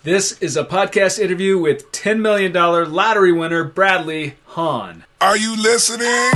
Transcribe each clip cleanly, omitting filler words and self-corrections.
This is a podcast interview with $10 million lottery winner Bradley Hahn. Are you listening?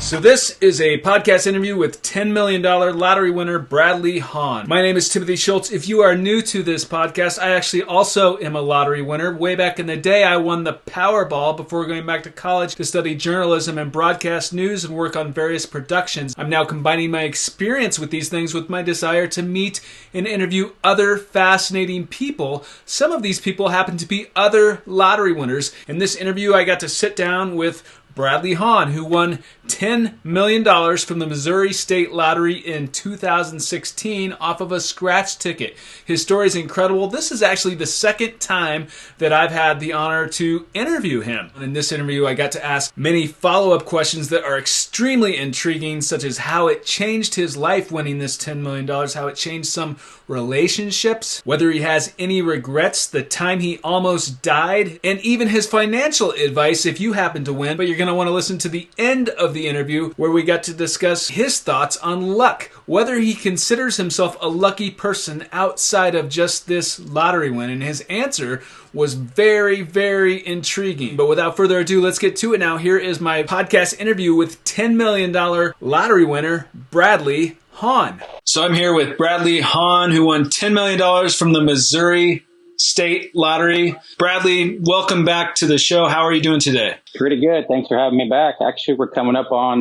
So this is a podcast interview with $10 million lottery winner Bradley Hahn. My name is Timothy Schultz. If you are new to this podcast, I actually also am a lottery winner. Way back in the day, I won the Powerball before going back to college to study journalism and broadcast news and work on various productions. I'm now combining my experience with these things with my desire to meet and interview other fascinating people. Some of these people happen to be other lottery winners. In this interview, I got to sit down with Bradley Hahn, who won $10 million from the Missouri State Lottery in 2016 off of a scratch ticket. His story is incredible. This is actually the second time that I've had the honor to interview him. In this interview, I got to ask many follow-up questions that are extremely intriguing, such as how it changed his life winning this $10 million, how it changed some relationships, whether he has any regrets, the time he almost died, and even his financial advice if you happen to win. But you're going to want to listen to the end of the interview where we got to discuss his thoughts on luck, whether he considers himself a lucky person outside of just this lottery win. And his answer was very, very intriguing. But without further ado, let's get to it now. Here is my podcast interview with $10 million lottery winner Bradley Hahn. So I'm here with Bradley Hahn, who won $10 million from the Missouri State Lottery. Bradley, welcome back to the show. How are you doing today? Pretty good. Thanks for having me back. Actually, we're coming up on,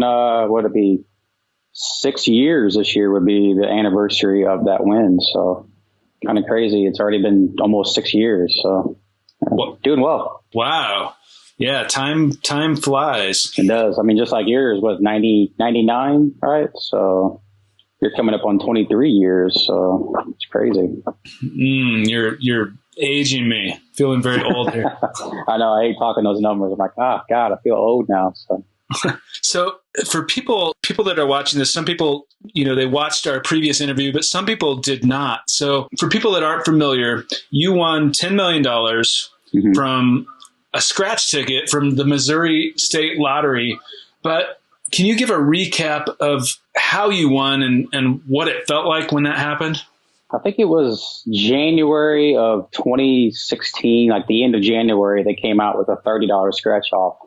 what would it be, 6 years this year would be the anniversary of that win. So kind of crazy. It's already been almost 6 years. So doing well. Wow. Yeah, time flies. It does. I mean, just like yours was 99, right? So you're coming up on 23 years. So it's crazy. You're aging me. Feeling very old here. I know. I hate talking those numbers. I'm like, God, I feel old now. So for people that are watching this, some people, they watched our previous interview, but some people did not. So for people that aren't familiar, you won $10 million from a scratch ticket from the Missouri State Lottery. But can you give a recap of how you won and what it felt like when that happened? I think it was January of 2016, like the end of January, they came out with a $30 scratch off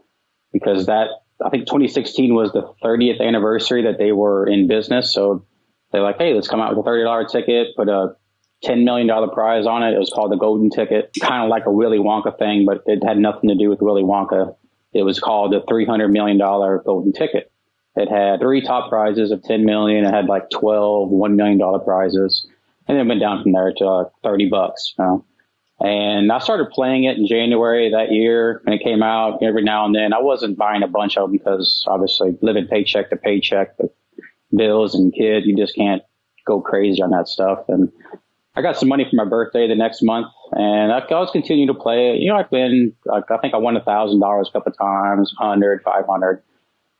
because I think 2016 was the 30th anniversary that they were in business. So they're like, hey, let's come out with a $30 ticket, put a $10 million prize on it. It was called the Golden Ticket, kind of like a Willy Wonka thing, but it had nothing to do with Willy Wonka. It was called the $300 million Golden Ticket. It had 3 top prizes of $10 million. It had like 12 $1 million prizes. And then it went down from there to $30. And I started playing it in January that year, and it came out every now and then. I wasn't buying a bunch of them because obviously living paycheck to paycheck with bills and kids, you just can't go crazy on that stuff. And I got some money for my birthday the next month, and I always continue to play it. I think I won $1,000 a couple of times, 100, 500.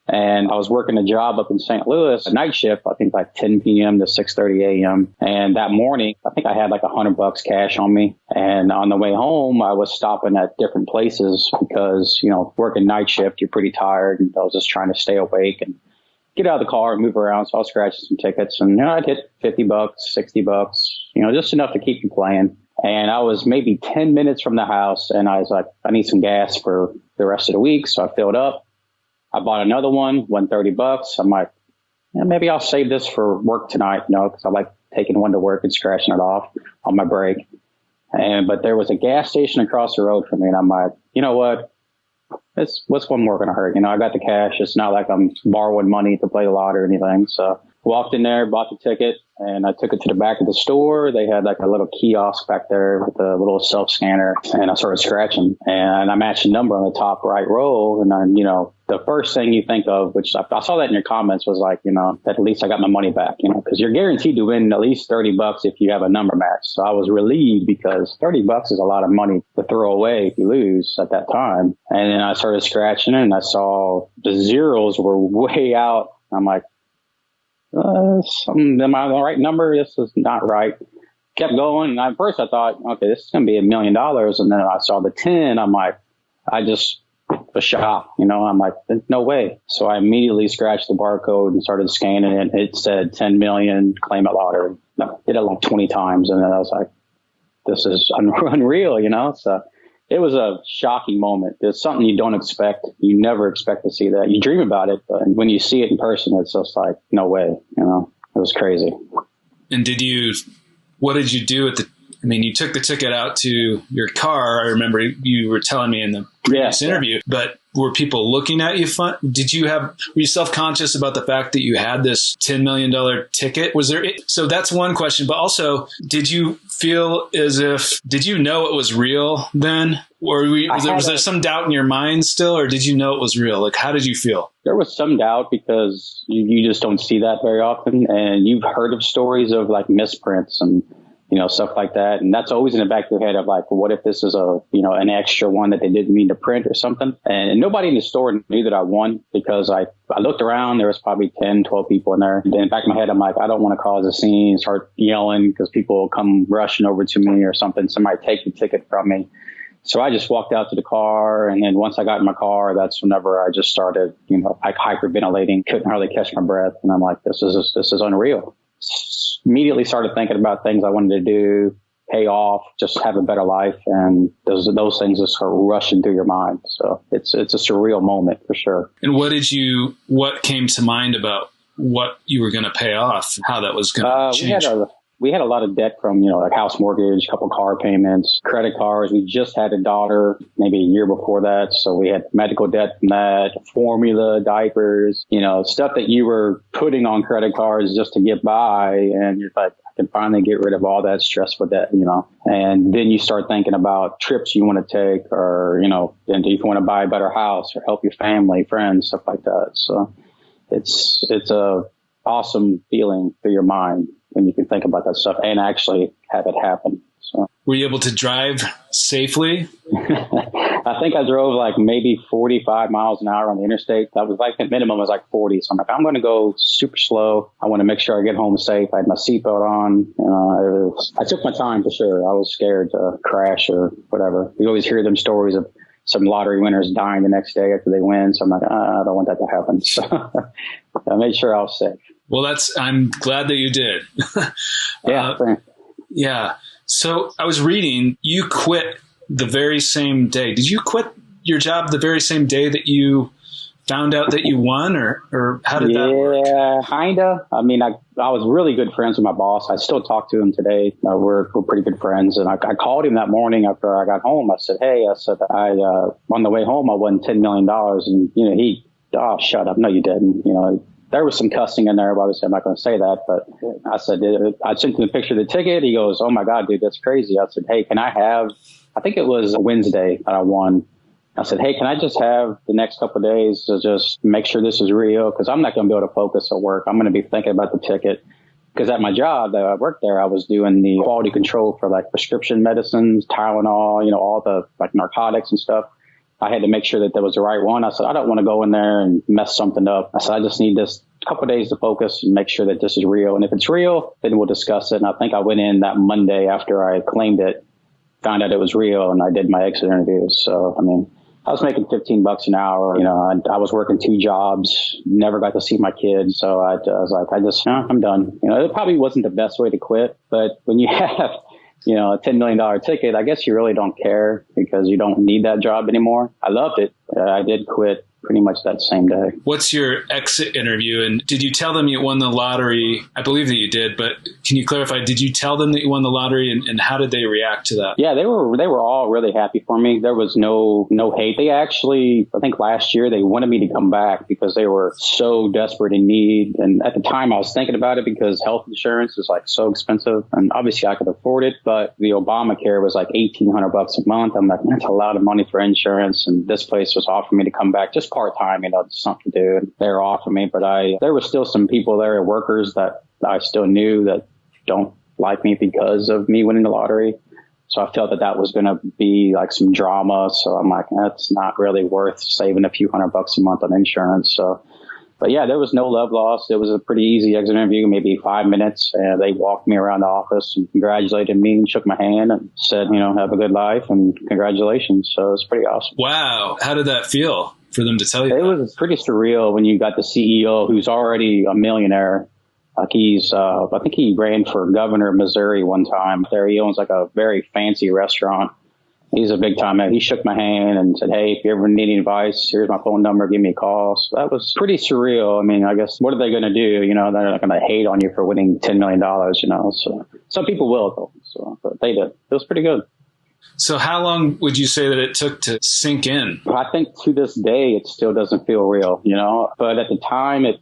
And I was working a job up in St. Louis, a night shift, I think like 10 p.m. to 6:30 a.m. And that morning, I think I had like $100 cash on me. And on the way home, I was stopping at different places because, working night shift, you're pretty tired. And I was just trying to stay awake and get out of the car and move around. So I was scratching some tickets and, I'd hit $50, $60, just enough to keep me playing. And I was maybe 10 minutes from the house and I was like, I need some gas for the rest of the week. So I filled up. I bought another one, won $30. I'm like, maybe I'll save this for work tonight, because I like taking one to work and scratching it off on my break. But there was a gas station across the road from me, and I'm like, you know what? What's one more going to hurt? I got the cash. It's not like I'm borrowing money to play the lot or anything. So walked in there, bought the ticket, and I took it to the back of the store. They had like a little kiosk back there with a little self scanner, and I started scratching. And I matched a number on the top right row, and then the first thing you think of, which I saw that in your comments, was like, that at least I got my money back, because you're guaranteed to win at least $30 if you have a number match. So I was relieved because $30 is a lot of money to throw away if you lose at that time. And then I started scratching and I saw the zeros were way out. I'm like, am I on the right number? This is not right. Kept going. And at first I thought, okay, this is going to be $1 million. And then I saw the 10. I'm like, I just a shock. I'm like, no way. So I immediately scratched the barcode and started scanning it. It said 10 million, claim it lottery. I did it like 20 times. And then I was like, this is unreal, So it was a shocking moment. It's something you don't expect. You never expect to see that. You dream about it, but when you see it in person, it's just like, no way, It was crazy. And what did you do you took the ticket out to your car. I remember you were telling me in the previous interview, but were people looking at you fun? Were you self-conscious about the fact that you had this $10 million ticket? So that's one question, but also, did you feel did you know it was real then? Or was there some doubt in your mind still, or did you know it was real? Like, how did you feel? There was some doubt because you just don't see that very often. And you've heard of stories of like misprints and, stuff like that. And that's always in the back of your head of like, what if this is an extra one that they didn't mean to print or something? And nobody in the store knew that I won because I looked around, there was probably 10, 12 people in there. And in the back of my head, I'm like, I don't want to cause a scene, start yelling because people will come rushing over to me or something. Somebody take the ticket from me. So I just walked out to the car. And then once I got in my car, that's whenever I just started, like hyperventilating, couldn't hardly catch my breath. And I'm like, this is unreal. Immediately started thinking about things I wanted to do, pay off, just have a better life. And those things just start rushing through your mind. So it's a surreal moment for sure. And what came to mind about what you were going to pay off, how that was going to change? We had a lot of debt from, like house mortgage, a couple car payments, credit cards. We just had a daughter maybe a year before that. So we had medical debt from that, formula, diapers, stuff that you were putting on credit cards just to get by. And you're like, I can finally get rid of all that stressful debt, And then you start thinking about trips you want to take or, and if you want to buy a better house or help your family, friends, stuff like that. So it's a awesome feeling for your mind when you can think about that stuff and actually have it happen. So, were you able to drive safely? I think I drove like maybe 45 miles an hour on the interstate. That was like the minimum was like 40. So I'm like, I'm going to go super slow. I want to make sure I get home safe. I had my seatbelt on. I took my time for sure. I was scared to crash or whatever. We always hear them stories of some lottery winners dying the next day after they win. So I'm like, I don't want that to happen. So I made sure I was safe. Well, I'm glad that you did. Yeah. Yeah. So I was reading, you quit the very same day. Did you quit your job the very same day that you found out that you won, or how did that work? Yeah, kinda. I mean, I was really good friends with my boss. I still talk to him today. We're pretty good friends. And I called him that morning after I got home. I said, hey, on the way home, I won $10 million. And, shut up. No, you didn't. There was some cussing in there, but obviously I'm not going to say that. But I said, I sent him a picture of the ticket. He goes, oh my God, dude, that's crazy. I said, hey, can I have, I think it was a Wednesday that I won. I said, hey, can I just have the next couple of days to just make sure this is real? Because I'm not going to be able to focus at work. I'm going to be thinking about the ticket. Because at my job that I worked there, I was doing the quality control for like prescription medicines, Tylenol, all the like narcotics and stuff. I had to make sure that was the right one. I said, I don't want to go in there and mess something up. I said, I just need this couple of days to focus and make sure that this is real. And if it's real, then we'll discuss it. And I think I went in that Monday after I claimed it, found out it was real, and I did my exit interviews. So, I mean, I was making $15 an hour. I was working 2 jobs, never got to see my kids. So I was like, I'm done. It probably wasn't the best way to quit, but when you have, a $10 million ticket, I guess you really don't care because you don't need that job anymore. I loved it. I did quit pretty much that same day. What's your exit interview? And did you tell them you won the lottery? I believe that you did, but can you clarify, did you tell them that you won the lottery, and how did they react to that? Yeah, they were all really happy for me. There was no hate. They actually, I think last year they wanted me to come back because they were so desperate in need. And at the time I was thinking about it because health insurance is like so expensive, and obviously I could afford it, but the Obamacare was like $1,800 a month. I'm like, that's a lot of money for insurance. And this place was offering me to come back just part-time, something to do. And they were offering me, but there were still some people there, workers that I still knew that don't like me because of me winning the lottery. So I felt that was going to be like some drama. So I'm like, that's not really worth saving a few $100 a month on insurance. So But yeah, there was no love lost. It was a pretty easy exit interview, maybe 5 minutes. And they walked me around the office and congratulated me and shook my hand and said, have a good life and congratulations. So it was pretty awesome. Wow. How did that feel for them to tell you? It was pretty surreal when you got the CEO who's already a millionaire. Like I think he ran for governor of Missouri one time. There, he owns like a very fancy restaurant. He's a big time man. He shook my hand and said, hey, if you ever need any advice, here's my phone number. Give me a call. So that was pretty surreal. I mean, I guess, what are they going to do? They're not going to hate on you for winning $10 million, So some people will, though. So, but they did. It was pretty good. So how long would you say that it took to sink in? I think to this day, it still doesn't feel real, But at the time, it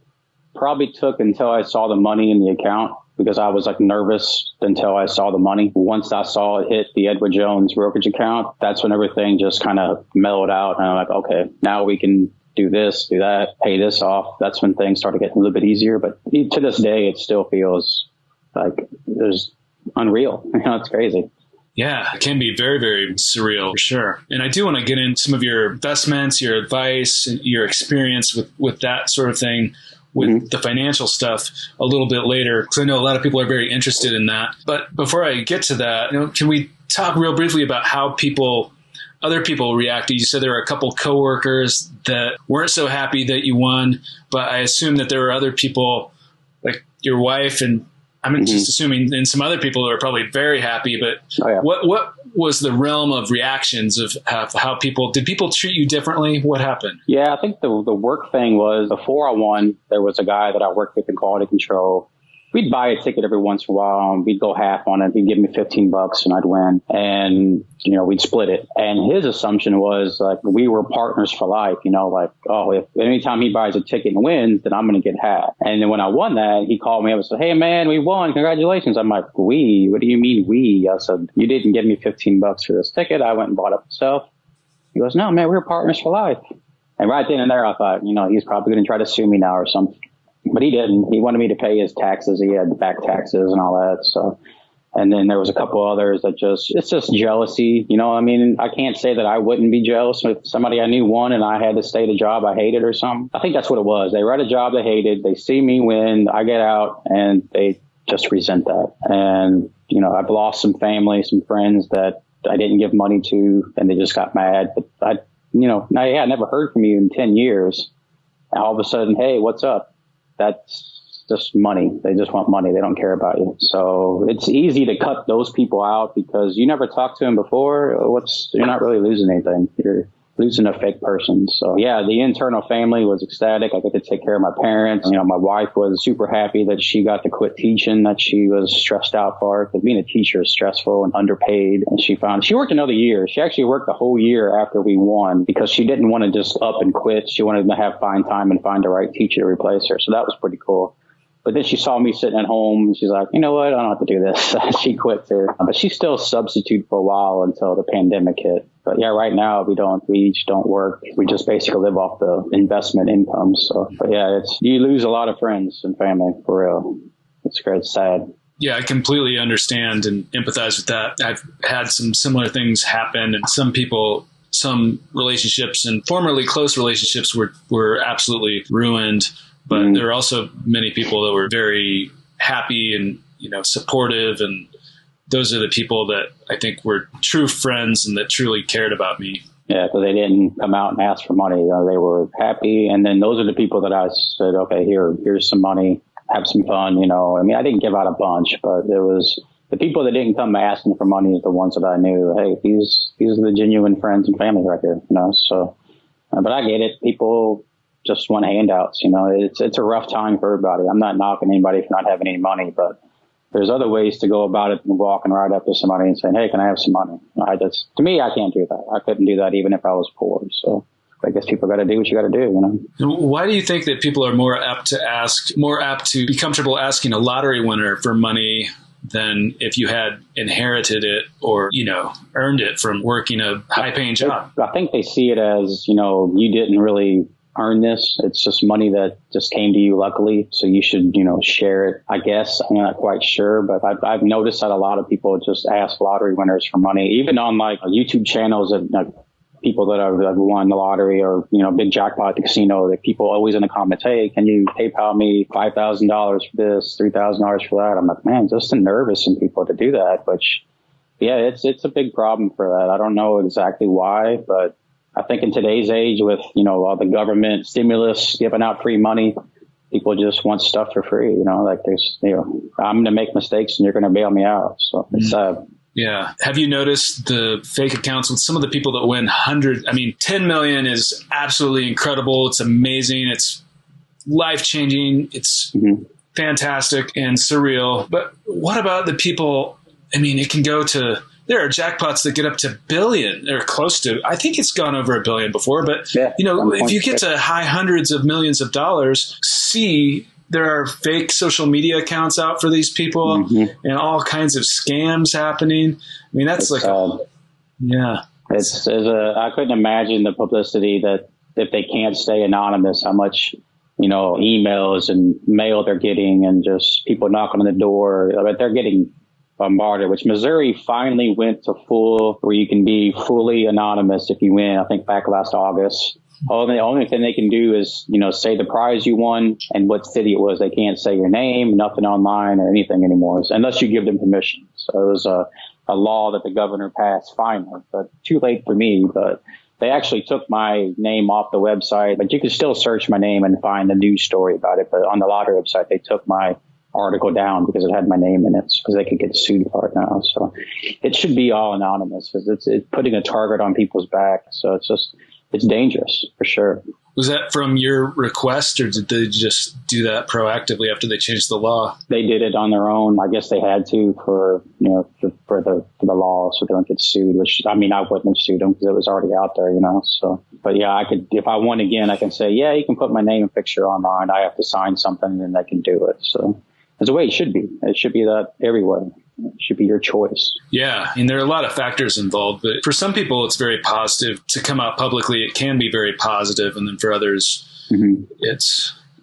probably took until I saw the money in the account, because I was like nervous until I saw the money. Once I saw it hit the Edward Jones brokerage account, that's when everything just kind of mellowed out. And I'm like, okay, now we can do this, do that, pay this off. That's when things started getting a little bit easier. But to this day, it still feels like there's unreal. It's crazy. Yeah, it can be very, very surreal for sure. And I do want to get into some of your investments, your advice, your experience with that sort of thing, with the financial stuff a little bit later, because I know a lot of people are very interested in that. But before I get to that, can we talk real briefly about how other people reacted? You said there were a couple coworkers that weren't so happy that you won, but I assume that there were other people like your wife, and I'm just assuming, and some other people who are probably very happy. But what was the realm of reactions of how did people treat you differently? What happened? Yeah, I think the work thing was, before I won, there was a guy that I worked with in quality control. We'd buy a ticket every once in a while, and we'd go half on it. He'd give me $15 and I'd win. And, we'd split it. And his assumption was like, we were partners for life, if anytime he buys a ticket and wins, then I'm going to get half. And then when I won that, he called me up and said, hey man, we won. Congratulations. I'm like, we? What do you mean we? I said, you didn't give me $15 for this ticket. I went and bought it myself. He goes, no man, we were partners for life. And right then and there, I thought, he's probably going to try to sue me now or something. But he didn't. He wanted me to pay his taxes. He had back taxes and all that. So, and then there was a couple others that it's just jealousy. I can't say that I wouldn't be jealous if somebody I knew won and I had to stay the job I hated or something. I think that's what it was. They were at a job they hated. They see me win. I get out and they just resent that. And, I've lost some family, some friends that I didn't give money to, and they just got mad. But I never heard from you in 10 years. And all of a sudden, hey, what's up? That's just money. They just want money. They don't care about you. So it's easy to cut those people out because you never talked to them before. You're not really losing anything. You're losing a fake person. So yeah, the internal family was ecstatic. I got to take care of my parents. My wife was super happy that she got to quit teaching, that she was stressed out for it, because being a teacher is stressful and underpaid. And she worked another year. She actually worked the whole year after we won because she didn't want to just up and quit. She wanted to have fine time and find the right teacher to replace her. So that was pretty cool. But then she saw me sitting at home and she's like, you know what? I don't have to do this. She quit too. But she still substituted for a while until the pandemic hit. But yeah, right now we each don't work. We just basically live off the investment income. So, but yeah, you lose a lot of friends and family for real. It's great. It's sad. Yeah, I completely understand and empathize with that. I've had some similar things happen, and some relationships and formerly close relationships were absolutely ruined. But there are also many people that were very happy and, supportive. And those are the people that I think were true friends and that truly cared about me. Yeah, because they didn't come out and ask for money. They were happy. And then those are the people that I said, okay, here's some money, have some fun. I didn't give out a bunch, but it was the people that didn't come asking for money is the ones that I knew. Hey, these are the genuine friends and family right here, So, but I get it. People just want handouts. It's a rough time for everybody. I'm not knocking anybody for not having any money, but there's other ways to go about it than walking right up to somebody and saying, hey, can I have some money? To me, I can't do that. I couldn't do that even if I was poor. So I guess people got to do what you got to do, Why do you think that people are more apt to be comfortable asking a lottery winner for money than if you had inherited it or, earned it from working a high paying job? I think they see it as, you didn't really earn this. It's just money that just came to you luckily. So you should, share it, I guess. I'm not quite sure, but I've noticed that a lot of people just ask lottery winners for money, even on like YouTube channels that people that have won the lottery or, big jackpot at the casino, that people always in the comments, hey, can you PayPal me $5,000 for this, $3,000 for that? I'm like, man, just nervous in people to do that. But yeah, it's a big problem for that. I don't know exactly why, but I think in today's age with, all the government stimulus giving out free money, people just want stuff for free, like I'm going to make mistakes and you're going to bail me out. So it's sad. Yeah. Have you noticed the fake accounts with some of the people that win 10 million is absolutely incredible. It's amazing. It's life-changing. It's fantastic and surreal. But what about the people? It can go to, there are jackpots that get up to billion or close to, I think it's gone over $1 billion before, but if you get to high hundreds of millions of dollars, there are fake social media accounts out for these people and all kinds of scams happening. That's I couldn't imagine the publicity that if they can't stay anonymous, how much, emails and mail they're getting and just people knocking on the door. But they're getting bombarded, which Missouri finally went to where you can be fully anonymous if you win. I think back last August. The only thing they can do is, say the prize you won and what city it was. They can't say your name, nothing online or anything anymore, unless you give them permission. So it was a law that the governor passed finally, but too late for me. But they actually took my name off the website, but you can still search my name and find the news story about it. But on the lottery website, they took my article down because it had my name in it, because they could get sued for it now. So it should be all anonymous because it's putting a target on people's back. So it's dangerous for sure. Was that from your request, or did they just do that proactively after they changed the law? They did it on their own. I guess they had to for the law, so they don't get sued. Which I wouldn't have sued them because it was already out there, So, but yeah, I could, if I won again, I can say, yeah, you can put my name and picture online. I have to sign something, and then they can do it. So that's the way it should be. It should be that everywhere. It should be your choice. Yeah. There are a lot of factors involved, but for some people, it's very positive to come out publicly. It can be very positive. And then for others, it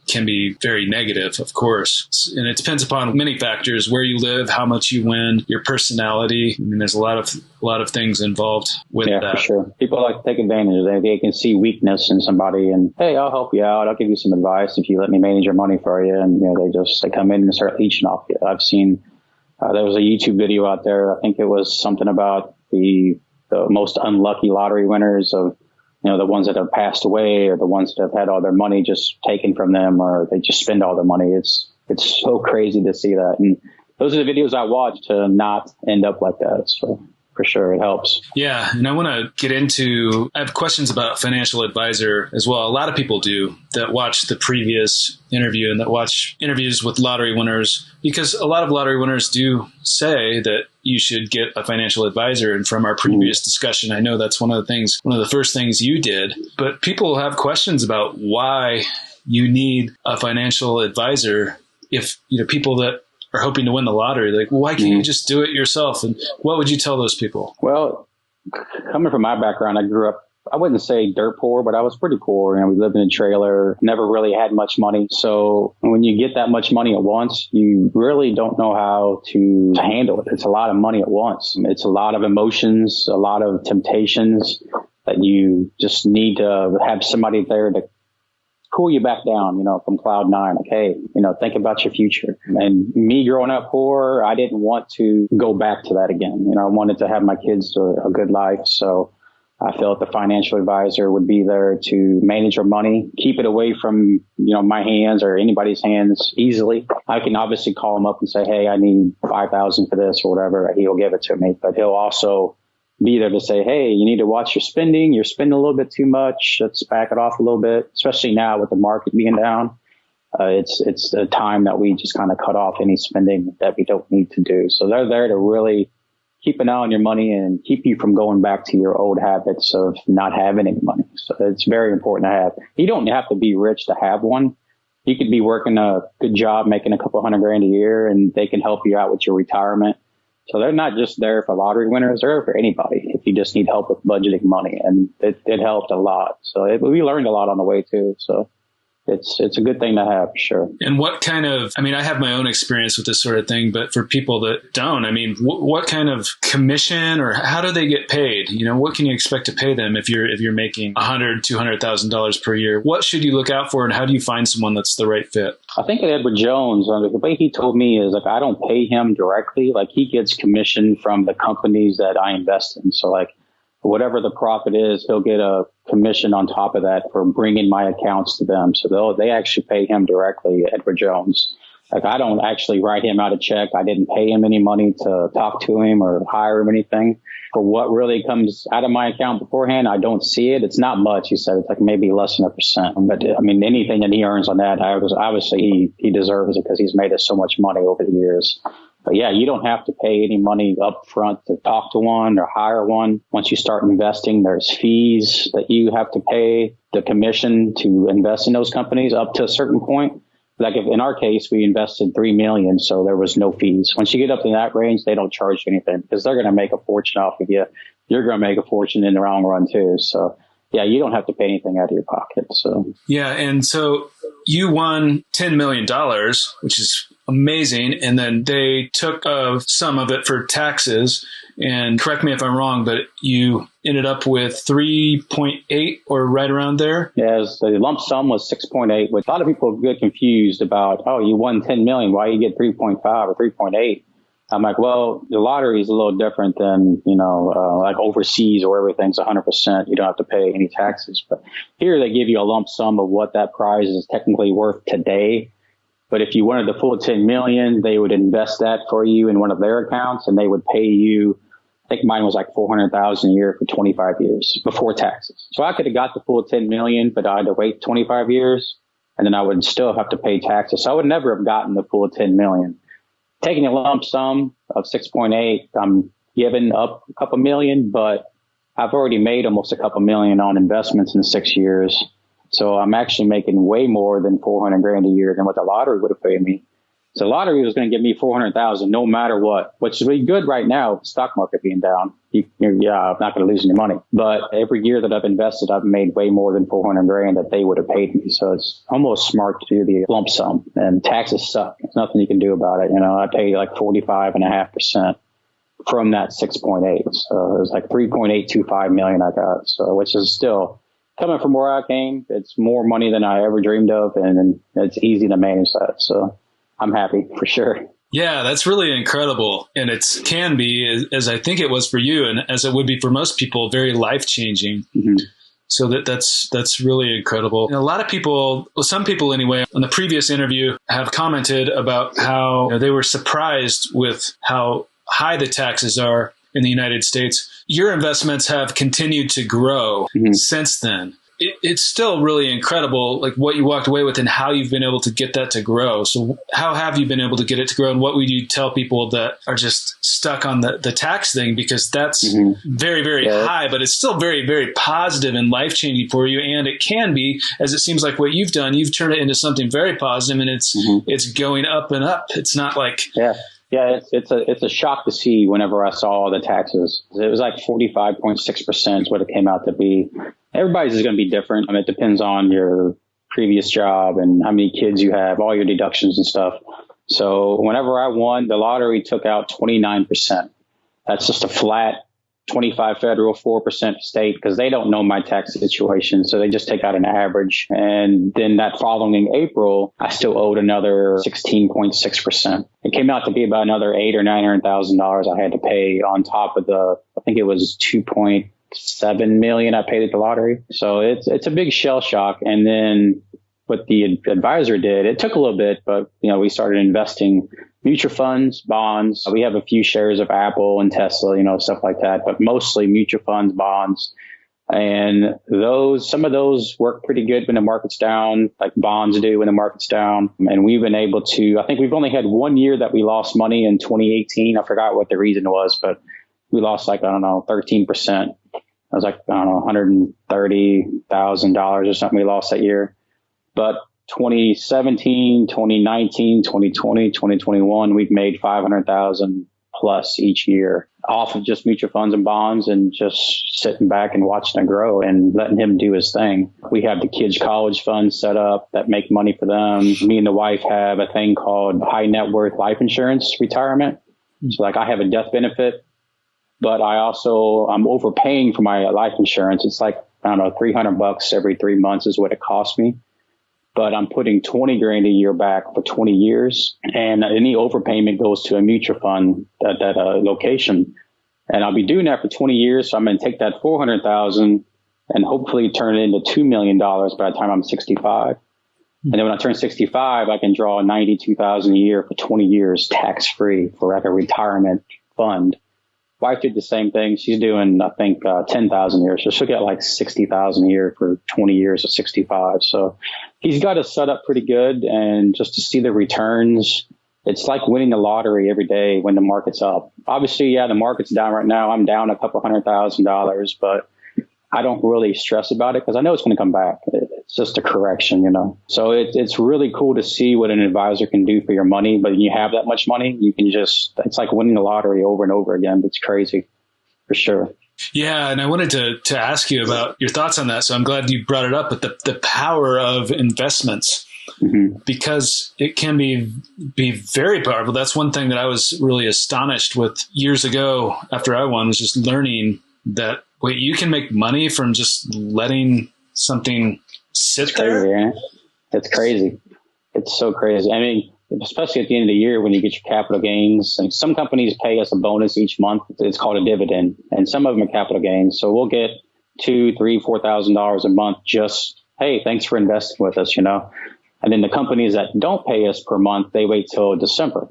can be very negative, of course. And it depends upon many factors: where you live, how much you win, your personality. There's a lot of things involved with that. Yeah, for sure. People like to take advantage of that. They can see weakness in somebody and, hey, I'll help you out. I'll give you some advice if you let me manage your money for you. And, they come in and start leeching off you. I've seen, there was a YouTube video out there. I think it was something about the most unlucky lottery winners of, the ones that have passed away or the ones that have had all their money just taken from them, or they just spend all their money. It's so crazy to see that. And those are the videos I watch to not end up like that. So for sure, it helps. Yeah. And I want to get into, I have questions about financial advisor as well. A lot of people do that watch the previous interview and that watch interviews with lottery winners, because a lot of lottery winners do say that you should get a financial advisor. And from our previous discussion, I know that's one of the first things you did. But people have questions about why you need a financial advisor if, people that are hoping to win the lottery, like, why can't you just do it yourself? And what would you tell those people? Well, coming from my background, I grew up, I wouldn't say dirt poor, but I was pretty poor. We lived in a trailer, never really had much money. So when you get that much money at once, you really don't know how to handle it. It's a lot of money at once. It's a lot of emotions, a lot of temptations that you just need to have somebody there to cool you back down, from cloud nine. Like, hey, think about your future. And me growing up poor, I didn't want to go back to that again. I wanted to have my kids a good life. So I felt the financial advisor would be there to manage our money, keep it away from, my hands or anybody's hands easily. I can obviously call him up and say, hey, I need $5,000 for this or whatever. He'll give it to me, but he'll also be there to say, hey, you need to watch your spending. You're spending a little bit too much. Let's back it off a little bit, especially now with the market being down. It's a time that we just kind of cut off any spending that we don't need to do. So they're there to really keep an eye on your money and keep you from going back to your old habits of not having any money. So it's very important to have. You don't have to be rich to have one. You could be working a good job, making a couple $100,000 a year, and they can help you out with your retirement. So they're not just there for lottery winners, they're for anybody if you just need help with budgeting money. And it helped a lot. So we learned a lot on the way too. So it's a good thing to have, for sure. And what kind of, I mean, I have my own experience with this sort of thing, but for people that don't, I mean, what kind of commission or how do they get paid? You know, what can you expect to pay them if you're making $100,000-$200,000 per year? What should you look out for, and how do you find someone that's the right fit? I think Edward Jones, the way he told me is like, I don't pay him directly. Like, he gets commission from the companies that I invest in. So like, whatever the profit is, he'll get a commission on top of that for bringing my accounts to them. So they actually pay him directly, Edward Jones. Like, I don't actually write him out a check. I didn't pay him any money to talk to him or hire him anything. For what really comes out of my account beforehand, I don't see it. It's not much. He said it's like maybe less than 1%. But I mean, anything that he earns on that, obviously he deserves it because he's made us so much money over the years. But yeah, you don't have to pay any money up front to talk to one or hire one. Once you start investing, there's fees that you have to pay, the commission to invest in those companies up to a certain point. Like, if in our case, we invested $3 million, so there was no fees. Once you get up in that range, they don't charge you anything because they're going to make a fortune off of you. You're going to make a fortune in the long run too. So yeah, you don't have to pay anything out of your pocket. So yeah, and so you won $10 million, which is amazing. And then they took some of it for taxes. And correct me if I'm wrong, but you ended up with 3.8 or right around there. Yes, the lump sum was 6.8, which a lot of people get confused about. Oh, you won 10 million. Why you get 3.5 or 3.8? I'm like, well, the lottery is a little different than, like overseas where everything's 100%. You don't have to pay any taxes. But here they give you a lump sum of what that prize is technically worth today. But if you wanted the full 10 million, they would invest that for you in one of their accounts, and they would pay you. I think mine was like $400,000 a year for 25 years before taxes. So I could have got the full 10 million, but I had to wait 25 years, and then I would still have to pay taxes. So I would never have gotten the full 10 million. Taking a lump sum of 6.8, I'm giving up a couple million, but I've already made almost a couple million on investments in 6 years. So I'm actually making way more than $400,000 a year than what the lottery would have paid me. So the lottery was going to give me $400,000 no matter what, which is really good right now, the stock market being down. I'm not going to lose any money. But every year that I've invested, I've made way more than $400,000 that they would have paid me. So it's almost smart to do the lump sum. And taxes suck. There's nothing you can do about it. I pay like 45.5% from that 6.8. So it was like 3.825 million I got. So which is still, coming from where I came, it's more money than I ever dreamed of, and it's easy to manage that. So I'm happy for sure. Yeah, that's really incredible. And it can be, as I think it was for you, and as it would be for most people, very life-changing. Mm-hmm. So that's really incredible. And a lot of people, well, some people anyway, on the previous interview have commented about how they were surprised with how high the taxes are in the United States. Your investments have continued to grow since then. It's still really incredible, like what you walked away with and how you've been able to get that to grow. So how have you been able to get it to grow? And what would you tell people that are just stuck on the tax thing? Because that's very, very high, but it's still very, very positive and life-changing for you. And it can be, as it seems like what you've done, you've turned it into something very positive, and it's going up and up. It's not like... Yeah, it's a shock to see whenever I saw the taxes. It was like 45.6% is what it came out to be. Everybody's is going to be different. I mean, it depends on your previous job and how many kids you have, all your deductions and stuff. So whenever I won, the lottery took out 29%. That's just a flat 25 federal, 4% state, because they don't know my tax situation. So they just take out an average. And then that following April, I still owed another 16.6%. It came out to be about another $800,000 or $900,000 I had to pay on top of I think it was 2.7 million I paid at the lottery. So it's a big shell shock. And then what the advisor did, it took a little bit, but we started investing mutual funds, bonds. We have a few shares of Apple and Tesla, stuff like that, but mostly mutual funds, bonds. And some of those work pretty good when the market's down, like bonds do when the market's down. And we've been able to, I think we've only had 1 year that we lost money in 2018. I forgot what the reason was, but we lost 13%. It was $130,000 or something we lost that year. But 2017, 2019, 2020, 2021, we've made 500,000 plus each year. off of just mutual funds and bonds and just sitting back and watching it grow and letting him do his thing. We have the kids' college funds set up that make money for them. Me and the wife have a thing called high net worth life insurance retirement. So like I have a death benefit, but I'm overpaying for my life insurance. It's like, I don't know, $300 every 3 months is what it costs me. But I'm putting 20 grand a year back for 20 years. And any overpayment goes to a mutual fund at that location. And I'll be doing that for 20 years. So I'm going to take that 400,000 and hopefully turn it into $2 million by the time I'm 65. And then when I turn 65, I can draw 92,000 a year for 20 years tax free for like a retirement fund. Wife did the same thing. She's doing, I think, 10,000 a year. So she'll get like 60,000 a year for 20 years at 65. So he's got it set up pretty good. And just to see the returns, it's like winning the lottery every day when the market's up. Obviously, yeah, the market's down right now. I'm down a couple $100,000, but I don't really stress about it because I know it's going to come back. It's just a correction, you know. So it's really cool to see what an advisor can do for your money. But when you have that much money, you can it's like winning the lottery over and over again. It's crazy for sure. Yeah. And I wanted to ask you about your thoughts on that. So I'm glad you brought it up, but the power of investments, because it can be very powerful. That's one thing that I was really astonished with years ago after I won, was just learning that, wait, you can make money from just letting something sit there? Crazy, it's crazy. It's so crazy. I mean, especially at the end of the year when you get your capital gains. And some companies pay us a bonus each month. It's called a dividend. And some of them are capital gains. So we'll get $2,000, $3,000, $4,000 a month just, hey, thanks for investing with us, you know. And then the companies that don't pay us per month, they wait till December.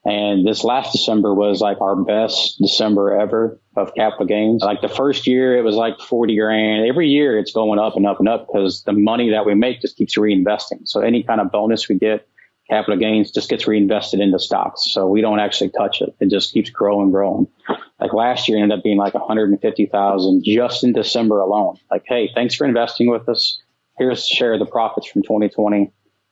And this last December was like our best December ever of capital gains. Like the first year, it was like 40 grand. Every year it's going up and up and up because the money that we make just keeps reinvesting. So any kind of bonus we get, capital gains, just gets reinvested into stocks. So we don't actually touch it. It just keeps growing. Like last year ended up being like 150,000 just in December alone. Like, hey, thanks for investing with us. Here's a share of the profits from 2020,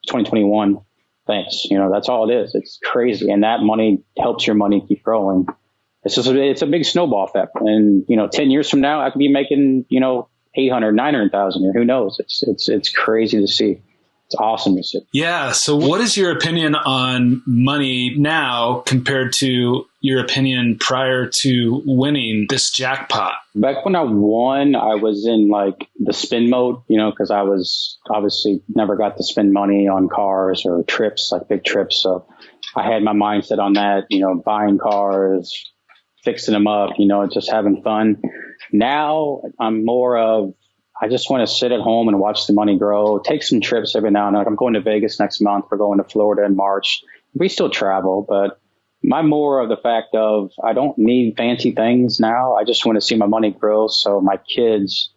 2021. Thanks. You know, that's all it is. It's crazy. And that money helps your money keep growing. It's a big snowball effect. And, you know, 10 years from now, I could be making, you know, 800, 900,000 a year. Who knows? It's crazy to see. It's awesome to see. Yeah. So what is your opinion on money now compared to your opinion prior to winning this jackpot? Back when I won, I was in like the spin mode, you know, because I was obviously never got to spend money on cars or trips, like big trips. So I had my mindset on that, you know, buying cars, fixing them up, you know, just having fun. Now I'm more of, I just want to sit at home and watch the money grow, take some trips every now and then. Like I'm going to Vegas next month. We're going to Florida in March. We still travel, but I'm more of the fact of I don't need fancy things now. I just want to see my money grow. So my kids,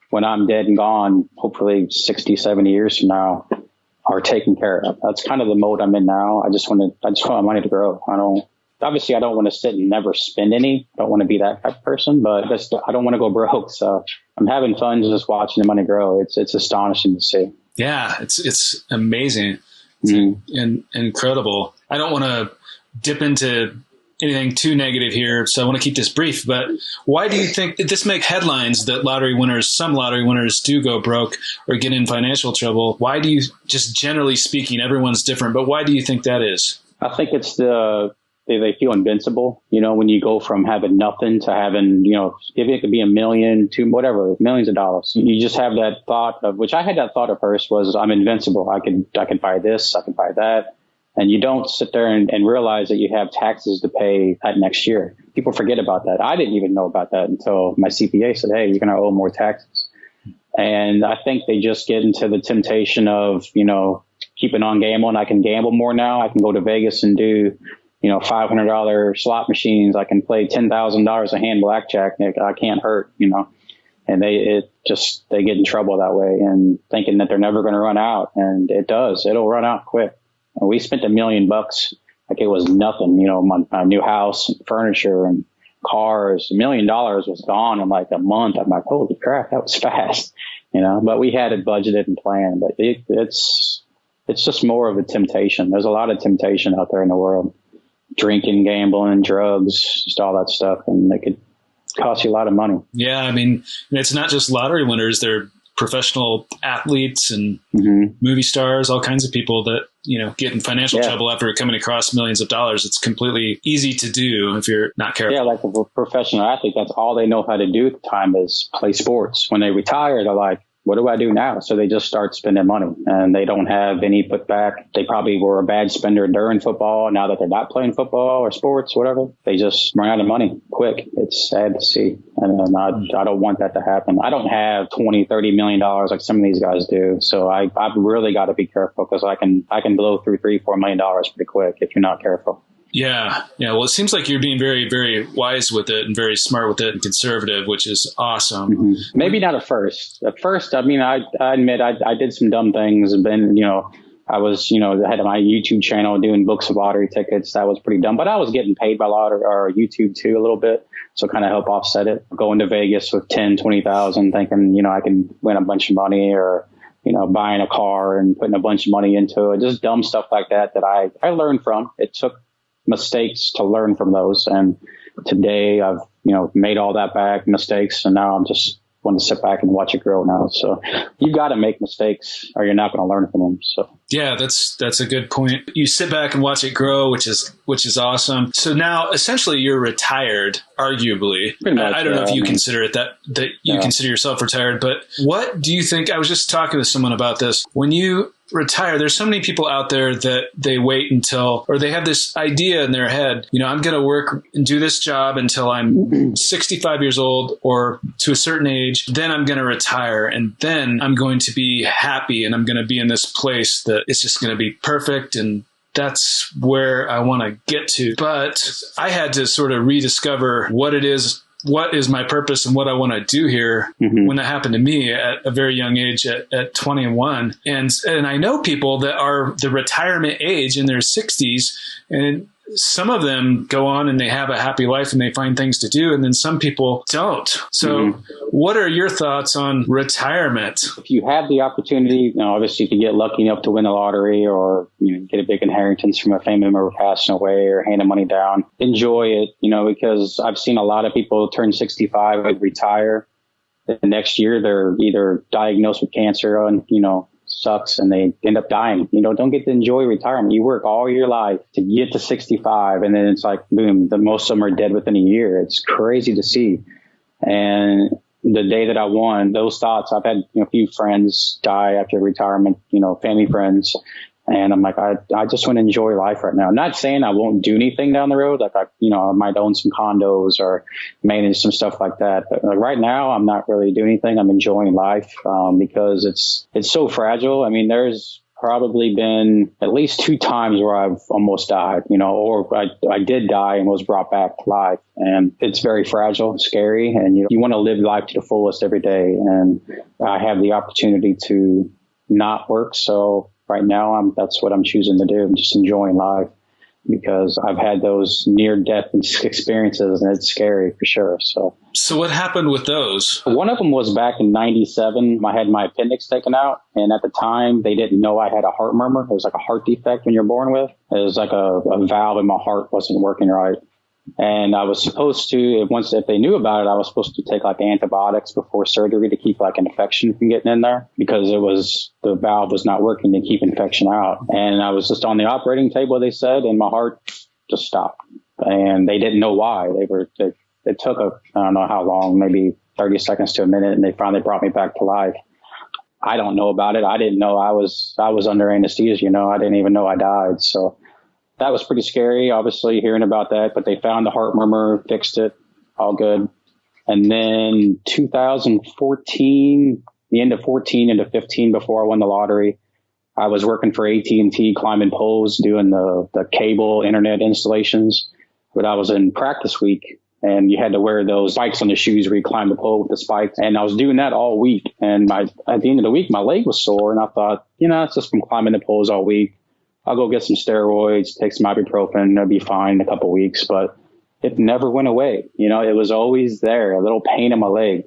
when I'm dead and gone, hopefully 60, 70 years from now, are taken care of. That's kind of the mode I'm in now. I just want my money to grow. I don't want to sit and never spend any. I don't want to be that type of person, but I don't want to go broke. So I'm having fun just watching the money grow. It's astonishing to see. Yeah, it's amazing. It's incredible. I don't want to dip into anything too negative here, so I want to keep this brief. But why do you think this make headlines that some lottery winners do go broke or get in financial trouble? Why do you, just generally speaking, everyone's different, but why do you think that is? I think it's they feel invincible, you know, when you go from having nothing to having, you know, if it could be $1 million to whatever, millions of dollars. You just have that thought of, which I had that thought at first, was I'm invincible. I could buy this, I could buy that. And you don't sit there and realize that you have taxes to pay that next year. People forget about that. I didn't even know about that until my CPA said, hey, you're going to owe more taxes. And I think they just get into the temptation of, you know, keeping on gambling. I can gamble more now. I can go to Vegas and do, you know, $500 slot machines. I can play $10,000 a hand blackjack. I can't hurt, you know, and they get in trouble that way and thinking that they're never going to run out. And it'll run out quick. And we spent $1 million like it was nothing, you know, my new house and furniture and cars. $1 million was gone in like a month. I'm like, holy crap, that was fast, you know, but we had it budgeted and planned. But it's just more of a temptation. There's a lot of temptation out there in the world. drinking, gambling, drugs, just all that stuff. And it could cost you a lot of money. Yeah. I mean, it's not just lottery winners. They're professional athletes and movie stars, all kinds of people that, get in financial trouble after coming across millions of dollars. It's completely easy to do if you're not careful. Yeah, like a professional athlete, that's all they know how to do at the time is play sports. When they retire, they're like, what do I do now? So they just start spending money and they don't have any put back. They probably were a bad spender during football. Now that they're not playing football or sports, whatever, they just run out of money quick. It's sad to see. And I don't want that to happen. I don't have $20-30 million like some of these guys do. So I've really got to be careful because I can blow through $3-4 million pretty quick if you're not careful. Yeah. Well, it seems like you're being very, very wise with it and very smart with it and conservative, which is awesome. Maybe not at first. At first, I mean, I admit I did some dumb things. And then, I was, I had my YouTube channel doing books of lottery tickets. That was pretty dumb. But I was getting paid by lottery or YouTube too a little bit. So kind of help offset it. Going to Vegas with 10, 20,000 thinking, I can win a bunch of money or, buying a car and putting a bunch of money into it. Just dumb stuff like that I learned from. It took mistakes to learn from those. And today I've, made all that back mistakes. And now I'm just want to sit back and watch it grow now. So you got to make mistakes or you're not going to learn from them. So yeah, that's a good point. You sit back and watch it grow, which is awesome. So now essentially you're retired, arguably. I don't know if you consider it that you consider yourself retired, but what do you think? I was just talking to someone about this. When you retire, there's so many people out there that they wait until, or they have this idea in their head, I'm going to work and do this job until I'm 65 years old or to a certain age. Then I'm going to retire and then I'm going to be happy and I'm going to be in this place that it's just going to be perfect. And that's where I want to get to. But I had to sort of rediscover what is my purpose and what I want to do here when that happened to me at a very young age at 21. And I know people that are the retirement age in their 60s, and some of them go on and they have a happy life and they find things to do. And then some people don't. So what are your thoughts on retirement? If you have the opportunity, obviously if you get lucky enough to win the lottery or get a big inheritance from a family member passing away or handing money down, enjoy it, because I've seen a lot of people turn 65 and retire. The next year, they're either diagnosed with cancer and, sucks and they end up dying. Don't get to enjoy retirement. You work all your life to get to 65 and then it's like, boom, most of them are dead within a year. It's crazy to see. And the day that I won, those thoughts, I've had a few friends die after retirement, family friends. And I'm like, I just want to enjoy life right now. I'm not saying I won't do anything down the road. Like I might own some condos or manage some stuff like that. But like right now, I'm not really doing anything. I'm enjoying life, because it's so fragile. I mean, there's probably been at least 2 times where I've almost died, or I did die and was brought back to life. And it's very fragile, scary. And you want to live life to the fullest every day. And I have the opportunity to not work. So right now, that's what I'm choosing to do. I'm just enjoying life because I've had those near-death experiences, and it's scary for sure. So what happened with those? One of them was back in 97. I had my appendix taken out, and at the time, they didn't know I had a heart murmur. It was like a heart defect when you're born with. It was like a valve in my heart wasn't working right. And I was supposed to, if they knew about it, I was supposed to take like antibiotics before surgery to keep like an infection from getting in there because the valve was not working to keep infection out. And I was just on the operating table, they said, and my heart just stopped. And they didn't know why. It took I don't know how long, maybe 30 seconds to a minute, and they finally brought me back to life. I don't know about it. I didn't know I was under anesthesia, I didn't even know I died. So that was pretty scary, obviously, hearing about that. But they found the heart murmur, fixed it, all good. And then 2014, the end of 14 into 15, before I won the lottery, I was working for AT&T, climbing poles, doing the cable internet installations. But I was in practice week, and you had to wear those spikes on the shoes where you climb the pole with the spikes. And I was doing that all week. And at the end of the week, my leg was sore. And I thought, it's just from climbing the poles all week. I'll go get some steroids, take some ibuprofen. It'll be fine in a couple of weeks. But it never went away. It was always there, a little pain in my leg.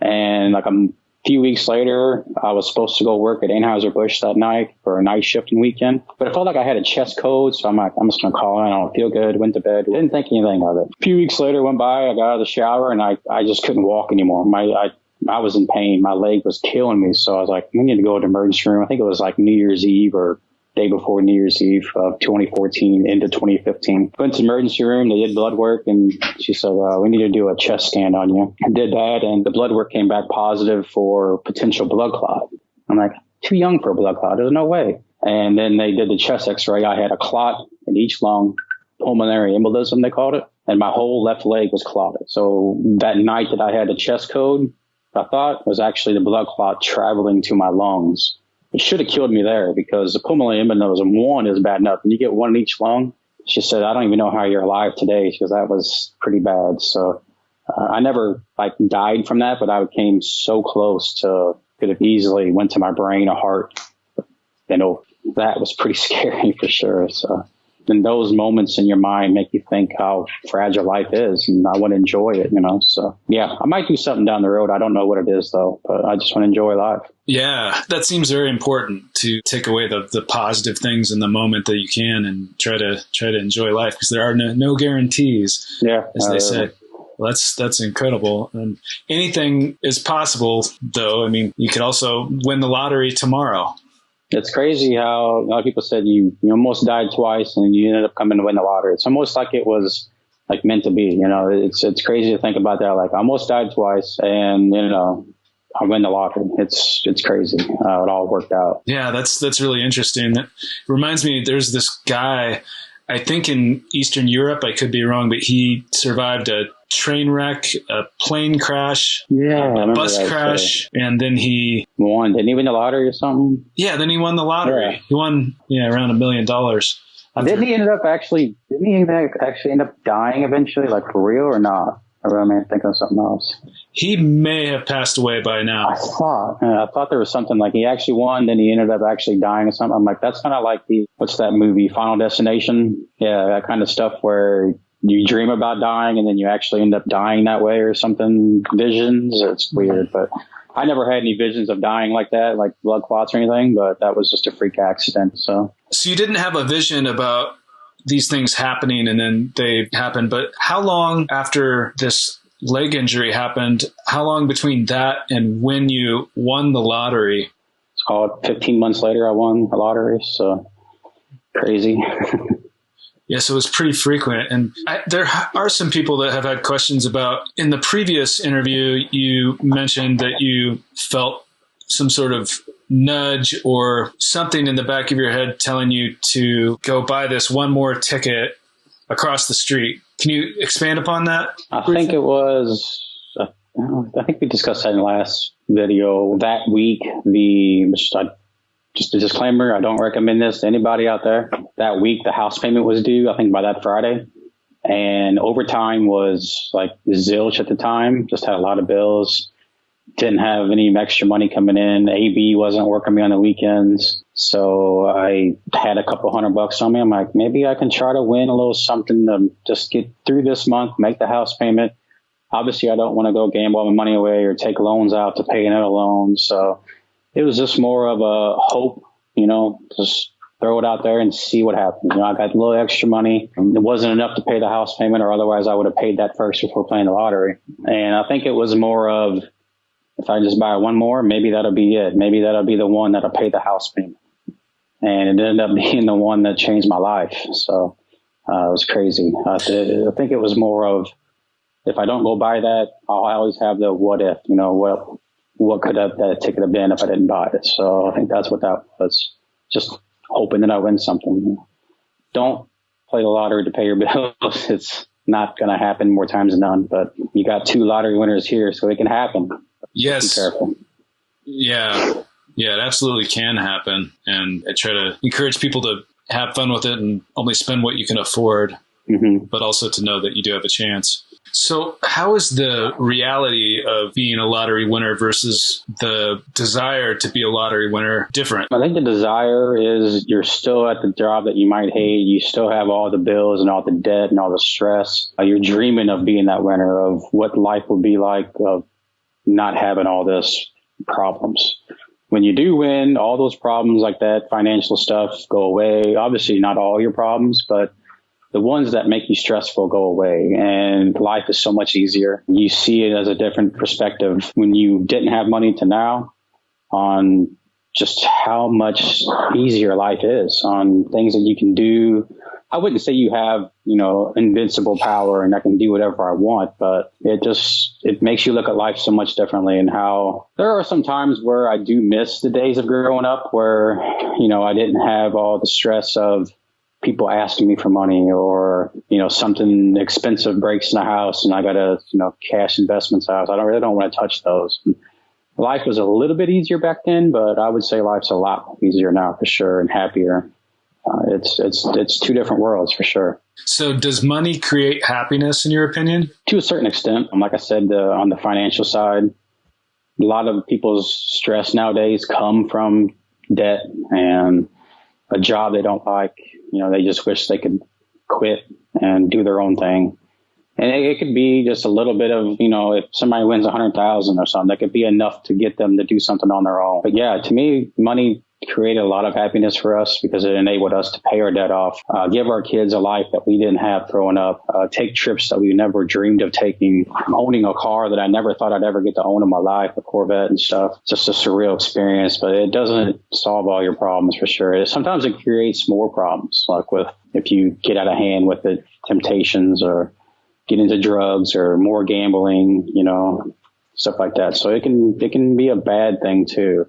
And like I'm few weeks later, I was supposed to go work at Anheuser-Busch that night for a night shift and weekend. But it felt like I had a chest cold, so I'm like, I'm just going to call in. I don't feel good. Went to bed. Didn't think anything of it. A few weeks later went by. I got out of the shower, and I just couldn't walk anymore. I was in pain. My leg was killing me. So I was like, we need to go to the emergency room. I think it was like New Year's Eve or day before New Year's Eve of 2014 into 2015. Went to the emergency room. They did blood work, and she said, we need to do a chest scan on you. I did that, and the blood work came back positive for potential blood clot. I'm like, too young for a blood clot. There's no way. And then they did the chest x-ray. I had a clot in each lung, pulmonary embolism, they called it, and my whole left leg was clotted. So that night that I had the chest code, I thought was actually the blood clot traveling to my lungs. It should have killed me there because the pulmonary embolism, one is bad enough. And you get one in each lung. She said, I don't even know how you're alive today because that was pretty bad. So I never died from that, but I came so close to could have easily went to my brain or heart. That was pretty scary for sure. So then those moments in your mind make you think how fragile life is, and I want to enjoy it, So yeah, I might do something down the road. I don't know what it is though, but I just want to enjoy life. Yeah, that seems very important to take away the positive things in the moment that you can and try to enjoy life because there are no guarantees. Yeah, as they say. Well, that's incredible. And anything is possible, though. I mean, you could also win the lottery tomorrow. It's crazy how a lot of people said you almost died twice and you ended up coming to win the lottery. It's almost like it was meant to be. It's crazy to think about that. I almost died twice and I win the lottery. It's crazy how it all worked out. Yeah, that's really interesting. That reminds me, there's this guy, I think in Eastern Europe, I could be wrong, but he survived a train wreck, a plane crash, a bus crash, and then he won. Didn't he win the lottery or something? Yeah, then he won the lottery. Yeah. He won around $1 million. Didn't he end up actually end up dying eventually, for real or not? Or am I thinking of something else? He may have passed away by now. I thought there was something he actually won, then he ended up actually dying or something. I'm like, that's kind of like what's that movie, Final Destination? Yeah, that kind of stuff where you dream about dying and then you actually end up dying that way or something. Visions. It's weird, but I never had any visions of dying like that, like blood clots or anything, but that was just a freak accident. So you didn't have a vision about these things happening and then they happened, but how long after this leg injury happened, how long between that and when you won the lottery? It's called 15 months later, I won the lottery. So crazy. Yes, it was pretty frequent. And there are some people that have had questions about, in the previous interview, you mentioned that you felt some sort of nudge or something in the back of your head telling you to go buy this one more ticket across the street. Can you expand upon that? I think it was, I think we discussed that in the last video. That week, just a disclaimer, I don't recommend this to anybody out there. That week, the house payment was due, I think by that Friday. And overtime was zilch at the time, just had a lot of bills. Didn't have any extra money coming in. AB wasn't working me on the weekends. So I had a couple $100 on me. I'm like, maybe I can try to win a little something to just get through this month, make the house payment. Obviously, I don't want to go gamble my money away or take loans out to pay another loan. So it was just more of a hope, just throw it out there and see what happens. I got a little extra money. It wasn't enough to pay the house payment, or otherwise I would have paid that first before playing the lottery. And I think it was more of, if I just buy one more, maybe that'll be it. Maybe that'll be the one that'll pay the house payment. And it ended up being the one that changed my life. So it was crazy. I think it was more of, if I don't go buy that, I'll always have the what if, what could that ticket have been if I didn't buy it? So I think that's what that was. Just hoping that I win something. Don't play the lottery to pay your bills. It's not going to happen more times than none, but you got 2 lottery winners here, so it can happen. Yes. Be careful. Yeah, it absolutely can happen. And I try to encourage people to have fun with it and only spend what you can afford, but also to know that you do have a chance. So how is the reality of being a lottery winner versus the desire to be a lottery winner different? I think the desire is you're still at the job that you might hate. You still have all the bills and all the debt and all the stress. You're dreaming of being that winner, of what life would be like, of not having all this problems. When you do win, all those problems like that, financial stuff, go away. Obviously, not all your problems, but the ones that make you stressful go away, and life is so much easier. You see it as a different perspective when you didn't have money to now, on just how much easier life is, on things that you can do. I wouldn't say you have, invincible power and I can do whatever I want, but it makes you look at life so much differently, and how there are some times where I do miss the days of growing up where, I didn't have all the stress of people asking me for money, or, something expensive breaks in the house and I got to, cash investments out. I really don't want to touch those. Life was a little bit easier back then, but I would say life's a lot easier now for sure, and happier. It's two different worlds for sure. So does money create happiness in your opinion? To a certain extent. Like I said, on the financial side, a lot of people's stress nowadays come from debt and a job they don't like. They just wish they could quit and do their own thing. And it could be just a little bit of, if somebody wins 100,000 or something, that could be enough to get them to do something on their own. But yeah, to me, money created a lot of happiness for us because it enabled us to pay our debt off, give our kids a life that we didn't have growing up, take trips that we never dreamed of taking, owning a car that I never thought I'd ever get to own in my life, a Corvette and stuff. It's just a surreal experience, but it doesn't solve all your problems for sure. Sometimes it creates more problems, like if you get out of hand with the temptations or get into drugs or more gambling, stuff like that. So it can be a bad thing too,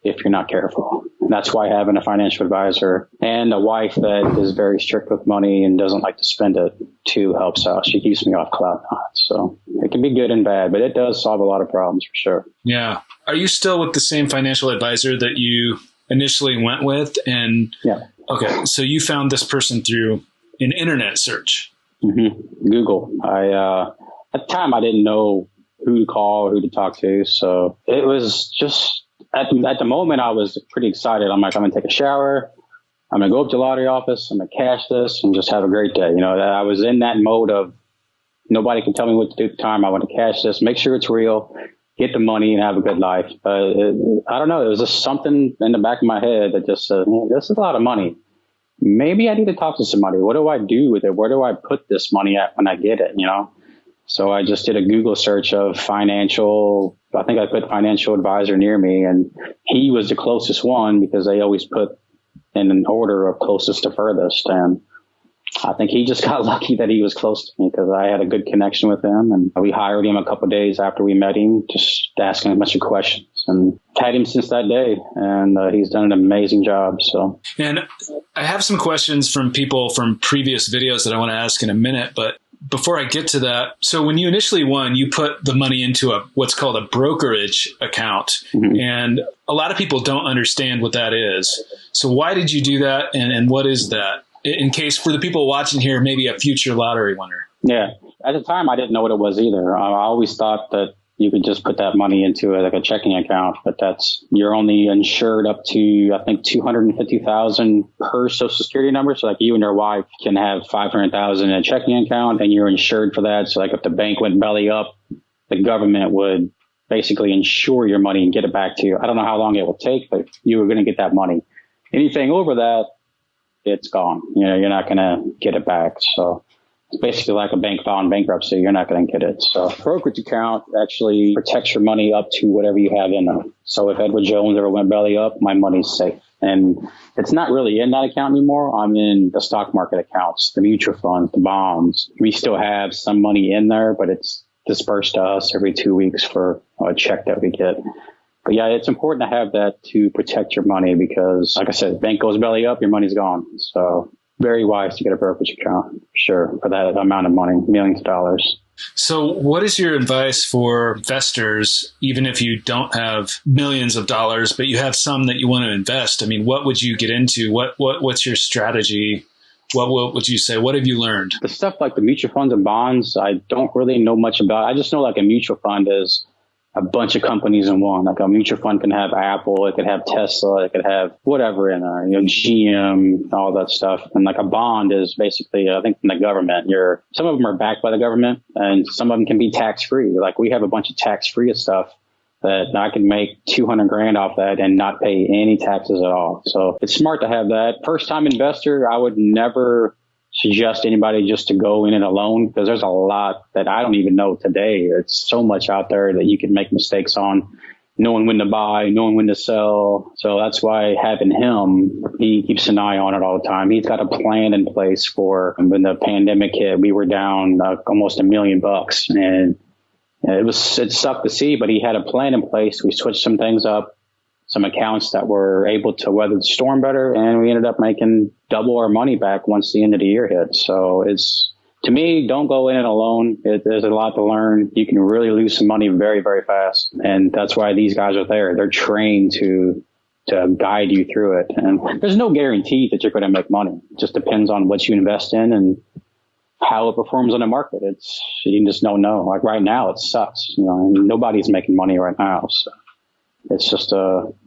if you're not careful. And that's why having a financial advisor and a wife that is very strict with money and doesn't like to spend it too helps out. She keeps me off cloud nine. So it can be good and bad, but it does solve a lot of problems for sure. Yeah. Are you still with the same financial advisor that you initially went with? And yeah. Okay. So you found this person through an internet search. Mm-hmm. Google. At the time I didn't know who to call, who to talk to. So it was just, at the moment, I was pretty excited. I'm like, I'm going to take a shower. I'm going to go up to the lottery office. I'm going to cash this and just have a great day. I was in that mode of nobody can tell me what to do at the time. I want to cash this, make sure it's real, get the money and have a good life. I don't know. There was just something in the back of my head that just said, this is a lot of money. Maybe I need to talk to somebody. What do I do with it? Where do I put this money at when I get it? So I just did a Google search of I think I put financial advisor near me, and he was the closest one because they always put in an order of closest to furthest. And I think he just got lucky that he was close to me because I had a good connection with him, and we hired him a couple of days after we met him, just asking a bunch of questions, and had him since that day. And he's done an amazing job. So, and I have some questions from people from previous videos that I want to ask in a minute, but before I get to that, so when you initially won, you put the money into what's called a brokerage account. Mm-hmm. And a lot of people don't understand what that is. So why did you do that? And what is that? In case for the people watching here, maybe a future lottery winner. Yeah. At the time, I didn't know what it was either. I always thought that you could just put that money into a checking account, but you're only insured up to, I think, 250,000 per social security number. So like you and your wife can have 500,000 in a checking account and you're insured for that. So like if the bank went belly up, the government would basically insure your money and get it back to you. I don't know how long it will take, but you were going to get that money. Anything over that, it's gone. You're not going to get it back. So it's basically like a bank filing bankruptcy. You're not going to get it. So brokerage account actually protects your money up to whatever you have in it. So if Edward Jones ever went belly up, my money's safe. And it's not really in that account anymore. I'm in the stock market accounts, the mutual funds, the bonds. We still have some money in there, but it's dispersed to us every 2 weeks for a check that we get. But yeah, it's important to have that to protect your money because, like I said, bank goes belly up, your money's gone. So very wise to get a brokerage account, sure, for that amount of money, millions of dollars. So what is your advice for investors, even if you don't have millions of dollars, but you have some that you want to invest? I mean, what would you get into? What's your strategy? What would you say? What have you learned? The stuff like the mutual funds and bonds, I don't really know much about. I just know like a mutual fund is a bunch of companies in one. Like a mutual fund can have Apple, it could have Tesla, it could have whatever in there, GM, all that stuff. And like a bond is basically, I think, from the government. Some of them are backed by the government and some of them can be tax free. Like we have a bunch of tax free stuff that I can make 200 grand off that and not pay any taxes at all. So it's smart to have that. First time investor, I would never suggest anybody just to go in it alone, because there's a lot that I don't even know today. It's so much out there that you can make mistakes on, knowing when to buy, knowing when to sell. So that's why having him, he keeps an eye on it all the time. He's got a plan in place for when the pandemic hit. We were down almost $1 million, and it sucked to see, but he had a plan in place. We switched some things up, some accounts that were able to weather the storm better, and we ended up making double our money back once the end of the year hit. So to me, don't go in it alone. There's a lot to learn. You can really lose some money very, very fast. And that's why these guys are there. They're trained to guide you through it. And there's no guarantee that you're going to make money. It just depends on what you invest in and how it performs on the market. You just don't know. Like right now, it sucks. And nobody's making money right now. So it's just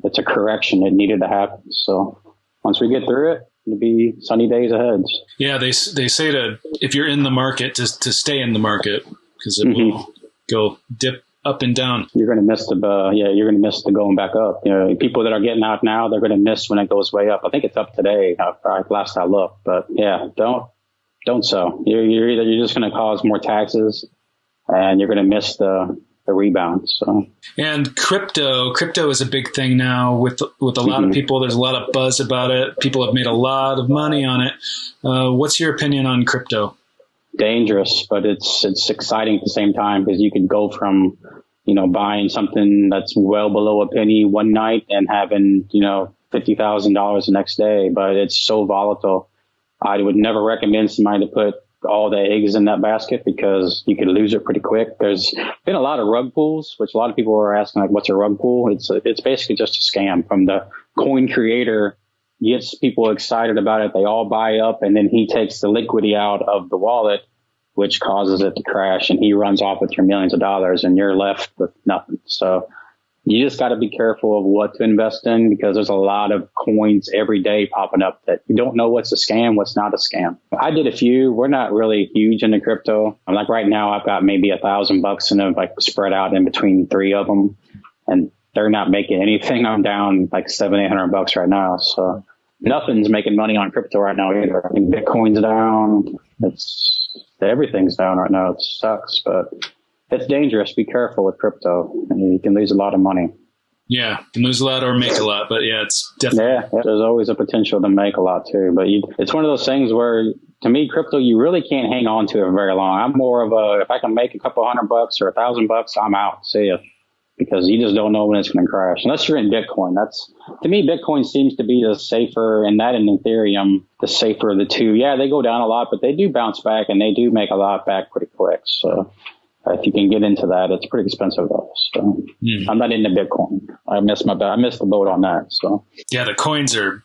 it's a correction that needed to happen. So once we get through it, it'll be sunny days ahead. Yeah, they say if you're in the market, to stay in the market, because it will go dip up and down. You're going to miss you're going to miss the going back up. People that are getting out now, they're going to miss when it goes way up. I think it's up today. Last I looked, but yeah, don't sell. You're just going to cause more taxes, and you're going to miss the rebound. So, and crypto is a big thing now with a lot of people. There's a lot of buzz about it. People have made a lot of money on it. What's your opinion on crypto? Dangerous, but it's exciting at the same time, because you could go from buying something that's well below a penny one night and having $50,000 the next day. But it's so volatile. I would never recommend somebody to put all the eggs in that basket, because you could lose it pretty quick. There's been a lot of rug pulls, which a lot of people are asking, like, what's a rug pull? It's basically just a scam from the coin creator. Gets people excited about it. They all buy up, and then he takes the liquidity out of the wallet, which causes it to crash, and he runs off with your millions of dollars, and you're left with nothing. So you just got to be careful of what to invest in, because there's a lot of coins every day popping up that you don't know what's a scam, what's not a scam. I did a few. We're not really huge into crypto. I'm like, right now I've got maybe $1,000 in them, like spread out in between 3 of them, and they're not making anything. I'm down like $700-800 right now. So nothing's making money on crypto right now either. I think Bitcoin's down. Everything's down right now. It sucks, but it's dangerous. Be careful with crypto. You can lose a lot of money. Yeah, you can lose a lot or make a lot, but yeah, it's definitely. Yeah, there's always a potential to make a lot too. But it's one of those things where, to me, crypto, you really can't hang on to it very long. I'm more of if I can make a couple $100 or $1,000, I'm out. See ya. Because you just don't know when it's going to crash. Unless you're in Bitcoin. To me, Bitcoin seems to be the safer, and that and Ethereum, the safer of the two. Yeah, they go down a lot, but they do bounce back, and they do make a lot back pretty quick. So if you can get into that, it's pretty expensive though. So I'm not into Bitcoin. I missed the boat on that. So yeah, the coins are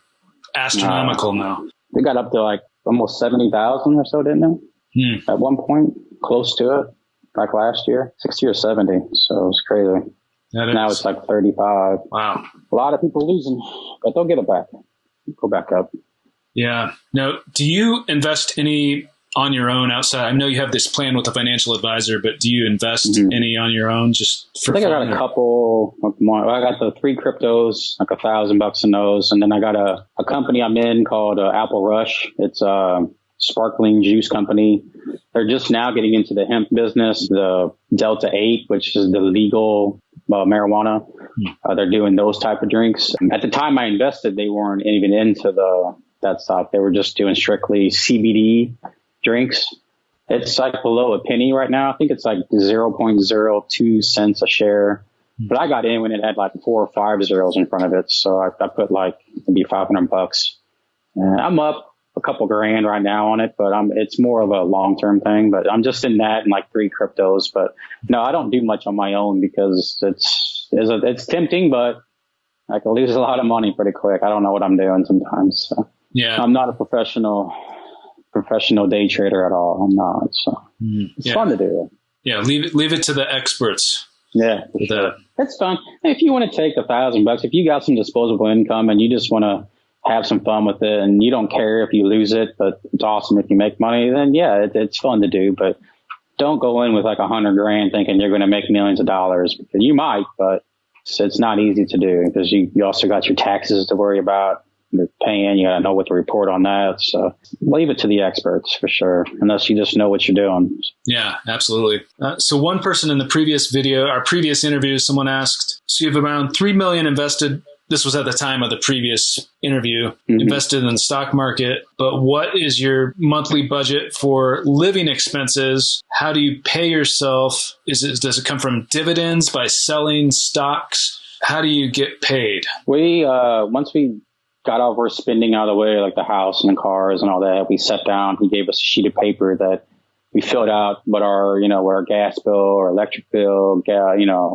astronomical now. They got up to like almost 70,000 or so, didn't they? At one point, close to it, like last year, 60 or 70. So it was crazy. Now it's like 35. Wow. A lot of people losing, but they'll get it back. Go back up. Yeah. Now, do you invest any on your own outside? I know you have this plan with a financial advisor, but do you invest any on your own just for fun? I got a couple. I got the 3 cryptos, like $1,000 in those. And then I got a company I'm in called Apple Rush. It's a sparkling juice company. They're just now getting into the hemp business, the Delta 8, which is the legal marijuana. They're doing those type of drinks. At the time I invested, they weren't even into that stuff. They were just doing strictly CBD drinks. It's like below a penny right now. I think it's like 0.02 cents a share. But I got in when it had like 4 or 5 zeros in front of it. So I put like maybe $500. I'm up a couple grand right now on it, but it's more of a long-term thing. But I'm just in that and like 3 cryptos. But no, I don't do much on my own because it's tempting, but I can lose a lot of money pretty quick. I don't know what I'm doing sometimes. So. Yeah, I'm not a professional day trader at all. I'm not. So it's fun to do. Yeah, leave it to the experts. Yeah, sure. It's fun. If you want to take $1,000, if you got some disposable income and you just want to have some fun with it and you don't care if you lose it, but it's awesome if you make money, then yeah, it's fun to do. But don't go in with like $100 grand thinking you're going to make millions of dollars, because you might, but So it's not easy to do because you also got your taxes to worry about. You're paying, you got to know what to report on that. So leave it to the experts for sure, unless you just know what you're doing. Yeah, absolutely. So one person in the previous video, our previous interview, someone asked, so you have around 3 million invested. This was at the time of the previous interview, invested in the stock market. But what is your monthly budget for living expenses? How do you pay yourself? Does it come from dividends by selling stocks? How do you get paid? Once we got all of our spending out of the way, like the house and the cars and all that, we sat down. He gave us a sheet of paper that we filled out what our gas bill, our electric bill,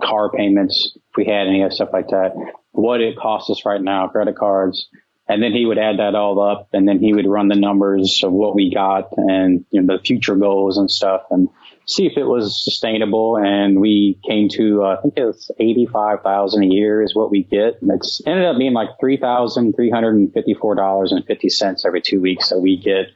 car payments, if we had any stuff like that, what it costs us right now, credit cards. And then he would add that all up, and then he would run the numbers of what we got and the future goals and stuff, and see if it was sustainable. And we came to, I think it was $85,000 a year is what we get. And it's ended up being like $3,354.50 every 2 weeks that we get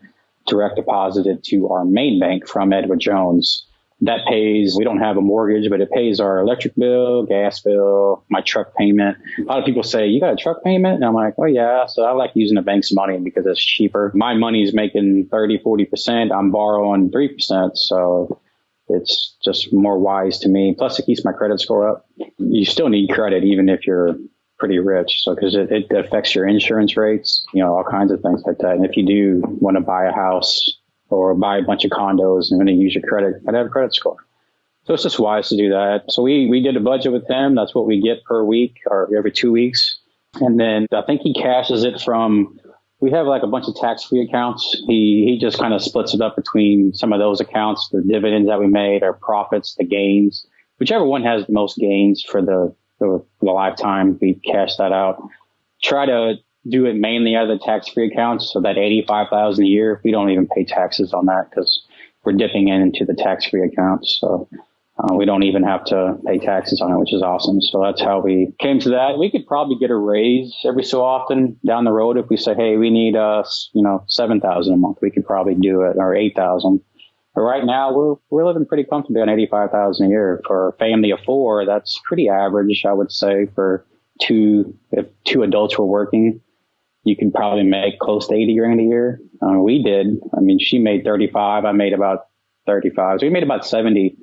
direct deposited to our main bank from Edward Jones. That pays, we don't have a mortgage, but it pays our electric bill, gas bill, my truck payment. A lot of people say, you got a truck payment? And I'm like, oh yeah. So I like using the bank's money because it's cheaper. My money is making 30-40%. I'm borrowing 3%. So it's just more wise to me. Plus it keeps my credit score up. You still need credit even if you're pretty rich. So because it affects your insurance rates, all kinds of things like that. And if you do want to buy a house or buy a bunch of condos and going to use your credit, I'd have a credit score. So it's just wise to do that. So we did a budget with him. That's what we get per week or every 2 weeks. And then I think he cashes it from, we have like a bunch of tax-free accounts. He just kind of splits it up between some of those accounts, the dividends that we made, our profits, the gains, whichever one has the most gains for the lifetime, we cash that out. Try to do it mainly out of the tax-free accounts. So that $85,000 a year, we don't even pay taxes on that because we're dipping into the tax-free accounts. So we don't even have to pay taxes on it, which is awesome. So that's how we came to that. We could probably get a raise every so often down the road if we say, hey, we need $7,000 a month. We could probably do it, or $8,000. But right now we're living pretty comfortably on $85,000 a year for a family of 4. That's pretty average, I would say, for if 2 adults were working. You could probably make close to $80,000 a year. We did. I mean, she made 35. I made about 35. So we made about 70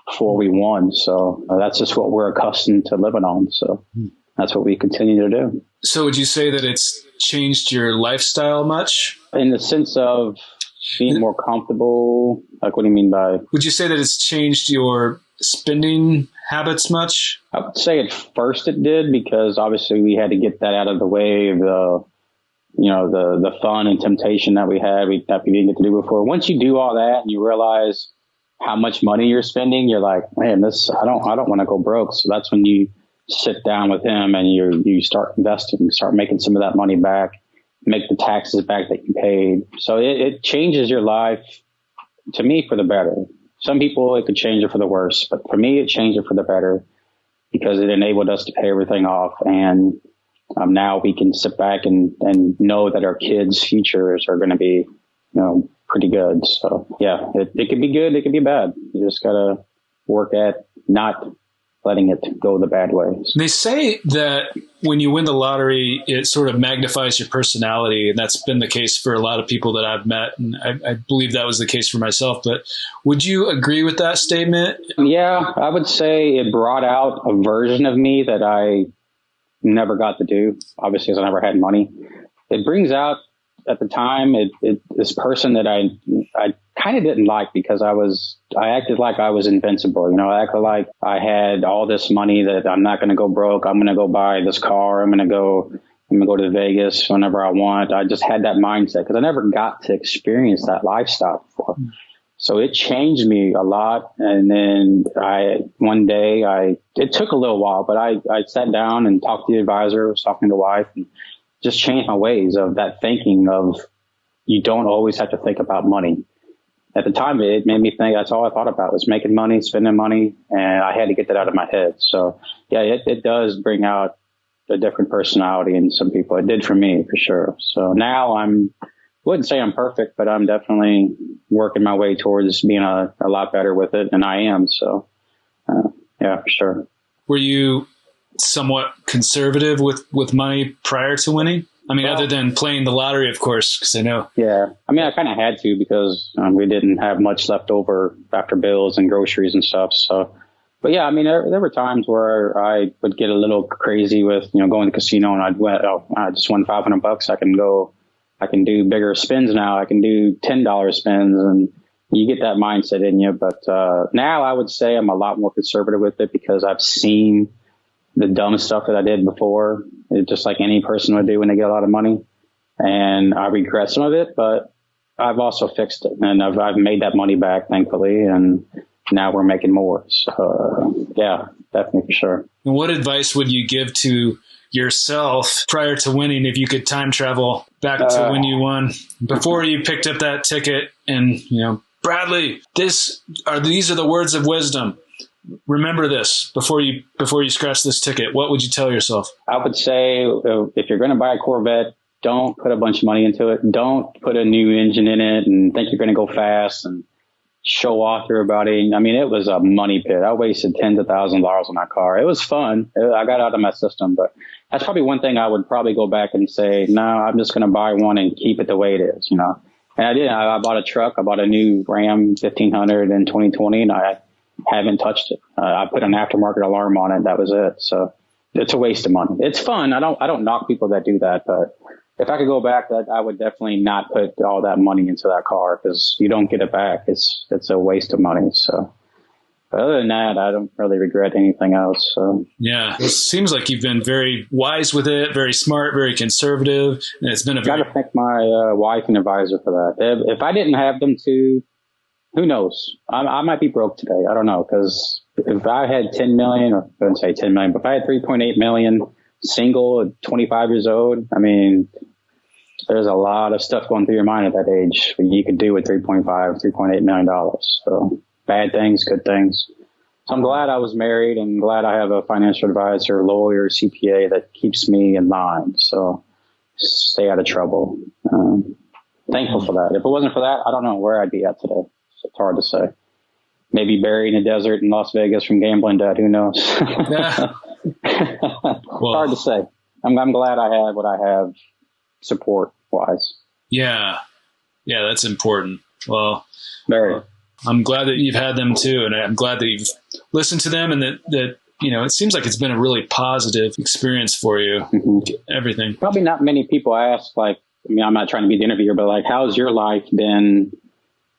before we won. So that's just what we're accustomed to living on. So that's what we continue to do. So would you say that it's changed your lifestyle much? In the sense of being more comfortable? Like, what do you mean by? Would you say that it's changed your spending habits much? I would say at first it did, because obviously we had to get that out of the way of the fun and temptation that we had that we didn't get to do before. Once you do all that and you realize how much money you're spending, you're like, man, I don't want to go broke. So that's when you sit down with him and you start investing, start making some of that money back, make the taxes back that you paid. So it changes your life, to me, for the better. Some people, it could change it for the worse, but for me, it changed it for the better because it enabled us to pay everything off. And now we can sit back and know that our kids' futures are going to be, pretty good. So yeah, it could be good. It could be bad. You just got to work at not letting it go the bad way. They say that when you win the lottery, it sort of magnifies your personality. And that's been the case for a lot of people that I've met. And I believe that was the case for myself. But would you agree with that statement? Yeah, I would say it brought out a version of me that I never got to do, obviously, because I never had money. It brings out, at the time, this person that I kind of didn't like, because I acted like I was invincible. I acted like I had all this money, that I'm not going to go broke. I'm going to go buy this car. I'm going to go to Vegas whenever I want. I just had that mindset because I never got to experience that lifestyle before. So it changed me a lot. And then one day it took a little while, but I sat down and talked to the advisor, was talking to the wife, and just changed my ways of that thinking of, you don't always have to think about money. At the time, it made me think that's all I thought about was making money, spending money, and I had to get that out of my head. So yeah, it does bring out a different personality in some people. It did for me, for sure. So now I wouldn't say I'm perfect, but I'm definitely working my way towards being a lot better with it, and I am. So yeah, for sure. Were you somewhat conservative with money prior to winning? I mean, other than playing the lottery, of course, because I know. Yeah. I mean, I kind of had to because we didn't have much left over after bills and groceries and stuff. So, but yeah, I mean, there were times where I would get a little crazy with, going to the casino and I just won $500. I can do bigger spins now. I can do $10 spins, and you get that mindset in you. But now I would say I'm a lot more conservative with it because I've seen the dumb stuff that I did before, just like any person would do when they get a lot of money. And I regret some of it, but I've also fixed it, and I've made that money back, thankfully. And now we're making more. So yeah, definitely for sure. And what advice would you give to yourself prior to winning if you could time travel back to when you won, before you picked up that ticket and, Bradley, these are the words of wisdom. Remember this before you scratch this ticket. What would you tell yourself? I would say if you're going to buy a Corvette, don't put a bunch of money into it. Don't put a new engine in it and think you're going to go fast and show off everybody. I mean, it was a money pit. I wasted tens of thousands of dollars on that car. It was fun. I got out of my system, but that's probably one thing I would probably go back and say, no, I'm just going to buy one and keep it the way it is, And I did. I bought a truck. I bought a new Ram 1500 in 2020, and I haven't touched it. I put an aftermarket alarm on it. That was it. So it's a waste of money. It's fun. I don't knock people that do that, but if I could go back, I would definitely not put all that money into that car because you don't get it back. It's a waste of money. So but other than that, I don't really regret anything else. So yeah, it seems like you've been very wise with it, very smart, very conservative, and it's been got to thank my wife and advisor for that. If I didn't have them too, who knows? I might be broke today. I don't know, because if I had 10 million, or I wouldn't say 10 million, but if I had 3.8 million single at 25 years old, I mean, there's a lot of stuff going through your mind at that age you could do with $3.8 million. So bad things, good things. So I'm glad I was married and glad I have a financial advisor, lawyer, CPA that keeps me in line. So stay out of trouble. Thankful for that. If it wasn't for that, I don't know where I'd be at today. It's hard to say. Maybe buried in the desert in Las Vegas from gambling debt. Who knows? Yeah. Well, hard to say. I'm glad I have what I have support wise. Yeah. Yeah, that's important. Well, very. I'm glad that you've had them too. And I'm glad that you've listened to them and that it seems like it's been a really positive experience for you. Mm-hmm. Everything. Probably not many people ask, I'm not trying to be the interviewer, but how's your life been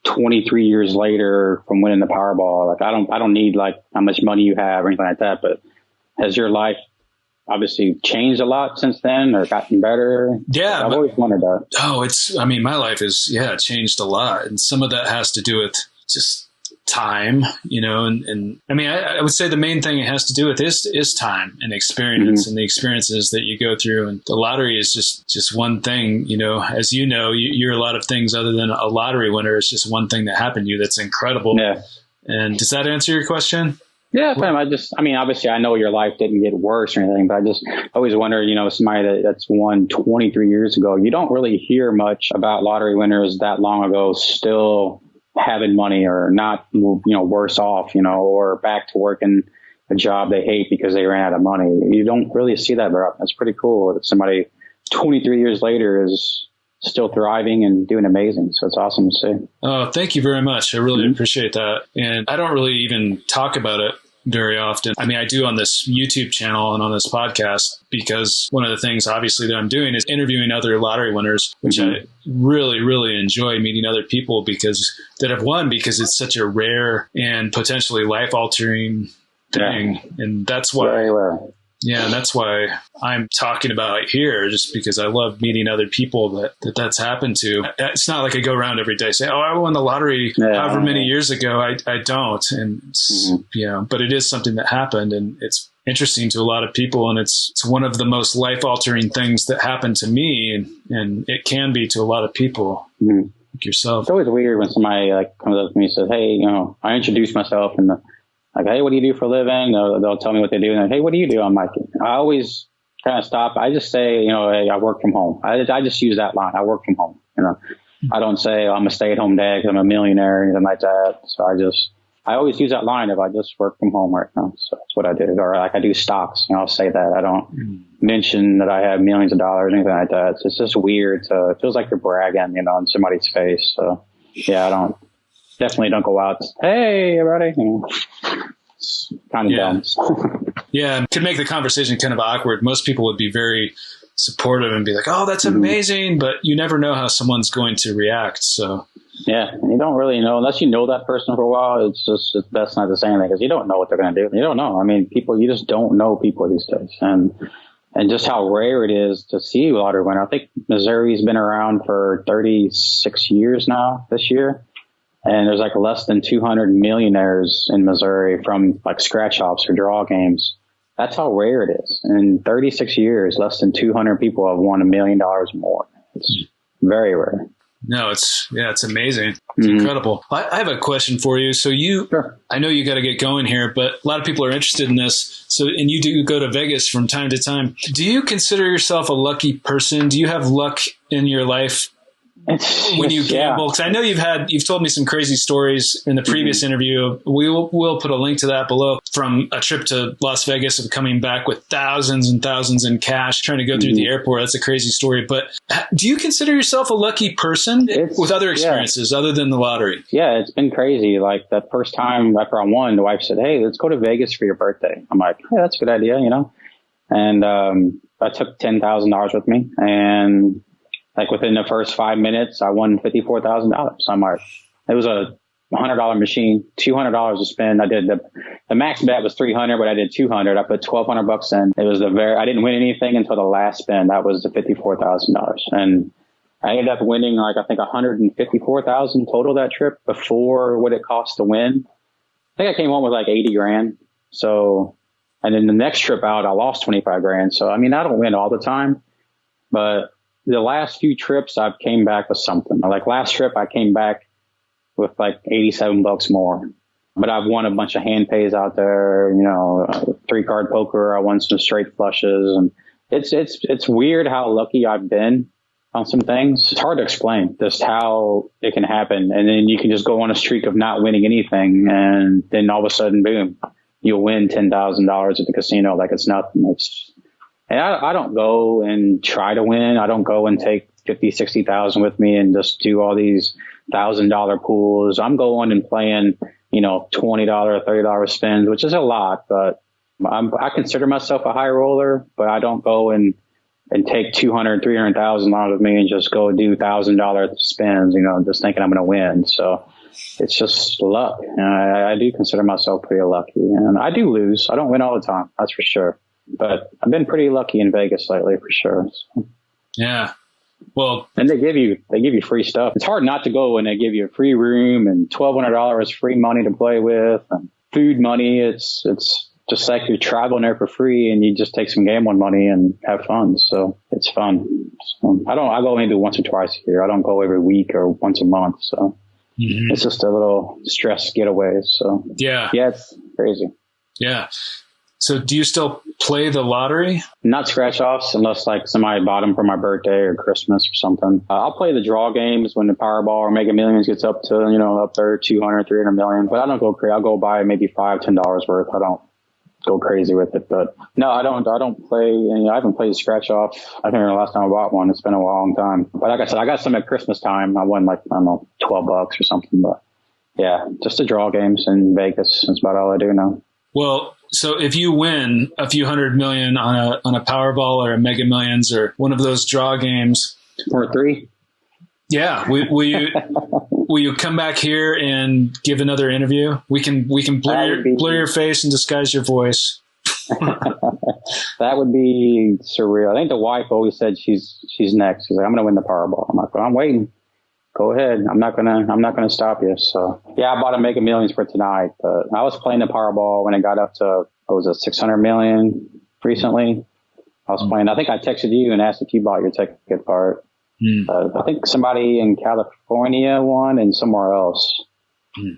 23 years later from winning the Powerball? I don't need how much money you have or anything like that, but has your life obviously changed a lot since then or gotten better? Yeah. I've always wondered that. Oh, my life has, changed a lot. And some of that has to do with just time, and I would say the main thing it has to do with is time and experience. Mm-hmm. And the experiences that you go through. And the lottery is just one thing, as you're a lot of things other than a lottery winner. It's just one thing that happened to you that's incredible. Yeah. And does that answer your question? Yeah, obviously I know your life didn't get worse or anything, but I just always wonder, somebody that's won 23 years ago, you don't really hear much about lottery winners that long ago still having money or not, worse off, or back to working a job they hate because they ran out of money. You don't really see that very often. That's pretty cool that somebody 23 years later is still thriving and doing amazing. So it's awesome to see. Oh, thank you very much. I really appreciate that. And I don't really even talk about it very often. I do on this YouTube channel and on this podcast, because one of the things obviously that I'm doing is interviewing other lottery winners, which I really, really enjoy, meeting other people that have won, because it's such a rare and potentially life-altering thing. Yeah. And that's why, very rare. Yeah, and that's why I'm talking about it here, just because I love meeting other people that's happened to. It's not like I go around every day saying, "Oh, I won the lottery however many years ago." I don't, and but it is something that happened, and it's interesting to a lot of people, and it's one of the most life-altering things that happened to me, and it can be to a lot of people like yourself. It's always weird when somebody comes up to me and says, "Hey, I introduce myself and." Hey, what do you do for a living? They'll tell me what they do. And hey, what do you do? I'm I always kind of stop. I just say, hey, I work from home. I just use that line. I work from home. I don't say I'm a stay-at-home dad because I'm a millionaire or anything like that. So I always use that line if I just work from home right now. So that's what I did. Or like I do stocks, I'll say that. I don't mention that I have millions of dollars or anything like that. It's just weird. It feels like you're bragging, in somebody's face. So yeah, definitely don't go out. Hey, everybody. It's kind of dumb. Yeah. To make the conversation kind of awkward, most people would be very supportive and be like, oh, that's amazing. But you never know how someone's going to react. So yeah, you don't really know unless you know that person for a while. It's best not to say anything because you don't know what they're going to do. You don't know. I mean, you just don't know people these days, and just how rare it is to see a lottery winner. I think Missouri's been around for 36 years now this year, and there's like less than 200 millionaires in Missouri from like scratch offs or draw games. That's how rare it is. In 36 years, less than 200 people have won $1 million more. It's very rare. No, it's amazing. It's incredible. I have a question for you. So Sure. I know you got to get going here, but a lot of people are interested in this. So, and you do go to Vegas from time to time. Do you consider yourself a lucky person? Do you have luck in your life when you gamble? Because I know you've told me some crazy stories in the previous interview. We'll put a link to that below, from a trip to Las Vegas of coming back with thousands and thousands in cash, trying to go through the airport. That's a crazy story. But do you consider yourself a lucky person with other experiences other than the lottery? Yeah, it's been crazy. Like that first time after I won, the wife said, hey, let's go to Vegas for your birthday. I'm like, hey, that's a good idea, And I took $10,000 with me, and like within the first 5 minutes, I won $54,000. I'm like, it was a $100 machine, $200 to spend. I did the max bet was $300, but I did $200. I put $1,200 in. It was I didn't win anything until the last spin. That was the $54,000. And I ended up winning I think $154,000 total that trip before what it cost to win. I think I came home with like 80 grand. So, and then the next trip out, I lost 25 grand. So, I mean, I don't win all the time, but the last few trips I've came back with something. Like last trip I came back with like $87 more, but I've won a bunch of hand pays out there, 3-card poker. I won some straight flushes, and it's weird how lucky I've been on some things. It's hard to explain just how it can happen. And then you can just go on a streak of not winning anything, and then all of a sudden, boom, you'll win $10,000 at the casino like it's nothing. And I don't go and try to win. I don't go and take 50, 60,000 with me and just do all these $1,000 pools. I'm going and playing, $20, $30 spins, which is a lot, but I consider myself a high roller, but I don't go and take $200,000, $300,000 with me and just go do $1,000 spins, just thinking I'm going to win. So it's just luck. And I do consider myself pretty lucky, and I do lose. I don't win all the time. That's for sure. But I've been pretty lucky in Vegas lately, for sure. So. Yeah. Well, and they give you free stuff. It's hard not to go when they give you a free room and $1,200 free money to play with and food money. It's just like you're traveling there for free, and you just take some gambling money and have fun. So it's fun. So I go maybe once or twice a year. I don't go every week or once a month. So it's just a little stress getaway. So yeah, it's crazy. Yeah. So do you still play the lottery? Not scratch offs unless like somebody bought them for my birthday or Christmas or something. I'll play the draw games when the Powerball or Mega Millions gets up to, up there 200, 300 million. But I don't go crazy. I'll go buy maybe $5, $10 worth. I don't go crazy with it. But no, I don't play. I haven't played scratch off. I think the last time I bought one, it's been a long time. But like I said, I got some at Christmas time. I won $12 or something. But yeah, just the draw games in Vegas. That's about all I do now. Well, so if you win a few $100 million on a Powerball or a Mega Millions or one of those draw games, or 3, yeah, will you come back here and give another interview? We can blur your face and disguise your voice. That would be surreal. I think the wife always said she's next. She's like, I'm going to win the Powerball. I'm like, well, I'm waiting. Go ahead. I'm not gonna stop you. So yeah, I bought a Mega Millions for tonight, but I was playing the Powerball when it got up to, what was it, 600 million recently. I was playing. I think I texted you and asked if you bought your ticket for it. I think somebody in California won and somewhere else.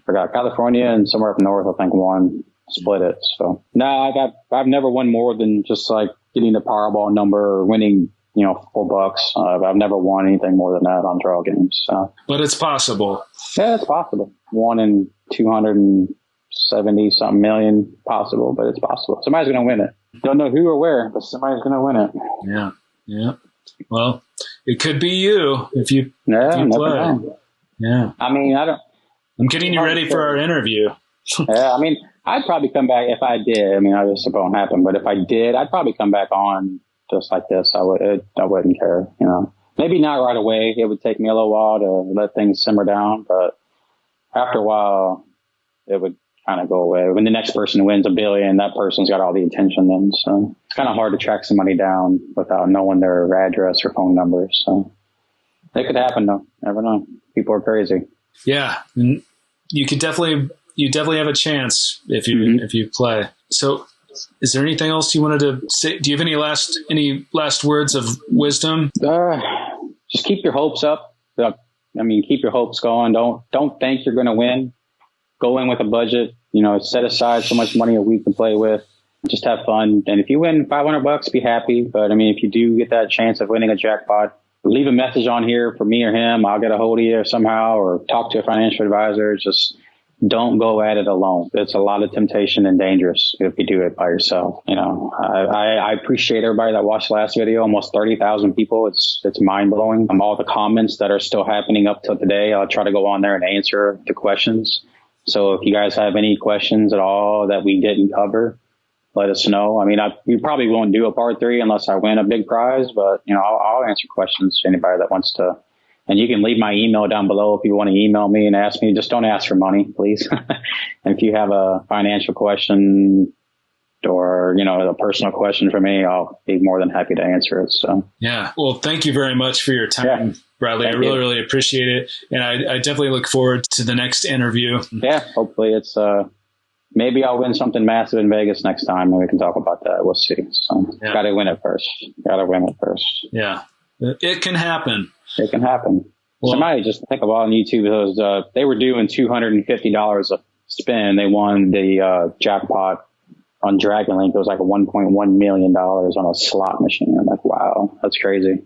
Forgot. California and somewhere up north, I think, won, split it. So no, I've never won more than just like getting the Powerball number or winning, $4. I've never won anything more than that on draw games. So. But it's possible. Yeah, it's possible. 1 in 200 and 70 something million possible, but it's possible. Somebody's going to win it. Don't know who or where, but somebody's going to win it. Yeah. Yeah. Well, it could be you if you play. Know. Yeah. I mean, I'm getting you ready for our interview. Yeah. I mean, I'd probably come back if I did. I mean, obviously it won't happen, but if I did, I'd probably come back on just like this. I wouldn't care, you know. Maybe not right away. It would take me a little while to let things simmer down, but after a while, it would kind of go away. When the next person wins $1 billion, that person's got all the attention then. So it's kind of hard to track somebody down without knowing their address or phone number. So it could happen though. Never know. People are crazy. Yeah. You definitely have a chance if you play. So is there anything else you wanted to say? Do you have any last words of wisdom? Just keep your hopes up. I mean, keep your hopes going. Don't think you're going to win. Go in with a budget, you know, set aside so much money a week to play with. Just have fun. And if you win $500, be happy. But I mean, if you do get that chance of winning a jackpot, leave a message on here for me or him. I'll get a hold of you somehow or talk to a financial advisor. Just don't go at it alone. It's a lot of temptation and dangerous if you do it by yourself. You know, I appreciate everybody that watched the last video, almost 30,000 people. It's mind blowing. All the comments that are still happening up till today, I'll try to go on there and answer the questions. So if you guys have any questions at all that we didn't cover, let us know. I mean, we probably won't do a part 3 unless I win a big prize, but you know, I'll answer questions to anybody that wants to. And you can leave my email down below if you want to email me and ask me. Just don't ask for money, please. And if you have a financial question or, you know, a personal question for me, I'll be more than happy to answer it. So, yeah. Well, thank you very much for your time, Bradley. I really appreciate it. And I definitely look forward to the next interview. Yeah. Hopefully it's, maybe I'll win something massive in Vegas next time and we can talk about that. We'll see. So got to win it first. Yeah. It can happen. It can happen. Well, somebody just think of on YouTube, they were doing $250 a spin. They won the jackpot on Dragon Link. It was like $1.1 million on a slot machine. I'm like, wow, that's crazy.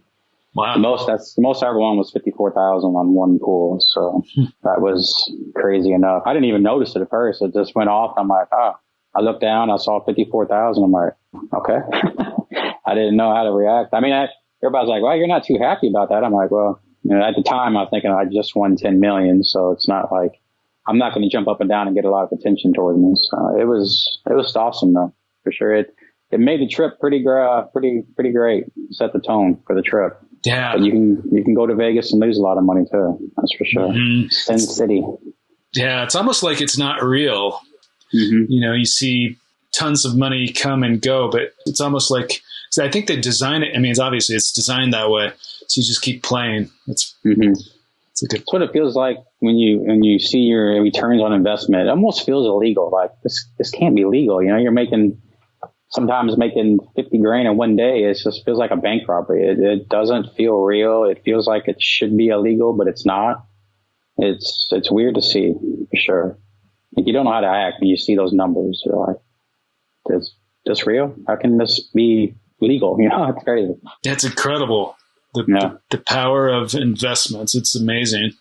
Wow. The most I ever won was 54,000 on one pool. So that was crazy enough. I didn't even notice it at first. It just went off. I'm like, I looked down, I saw 54,000. I'm like, okay. I didn't know how to react. I mean, everybody's like, well, you're not too happy about that. I'm like, well, you know, at the time I was thinking I just won 10 million. So it's not like I'm not going to jump up and down and get a lot of attention toward me. So it was awesome though, for sure. It made the trip pretty great. Set the tone for the trip. Yeah. But you can go to Vegas and lose a lot of money too. That's for sure. Mm-hmm. Sin City. Yeah. It's almost like it's not real. Mm-hmm. You know, you see tons of money come and go, but it's almost like, so I think they design it. I mean, it's designed that way. So you just keep playing. It's That's what it feels like when you see your returns on investment. It almost feels illegal. Like this can't be legal. You know, you're sometimes making 50 grand in one day. It just feels like a bank robbery. It doesn't feel real. It feels like it should be illegal, but it's not. It's weird to see for sure. Like you don't know how to act when you see those numbers. You're like, is this real? How can this be legal? You know, it's crazy. That's incredible. The power of investments. It's amazing.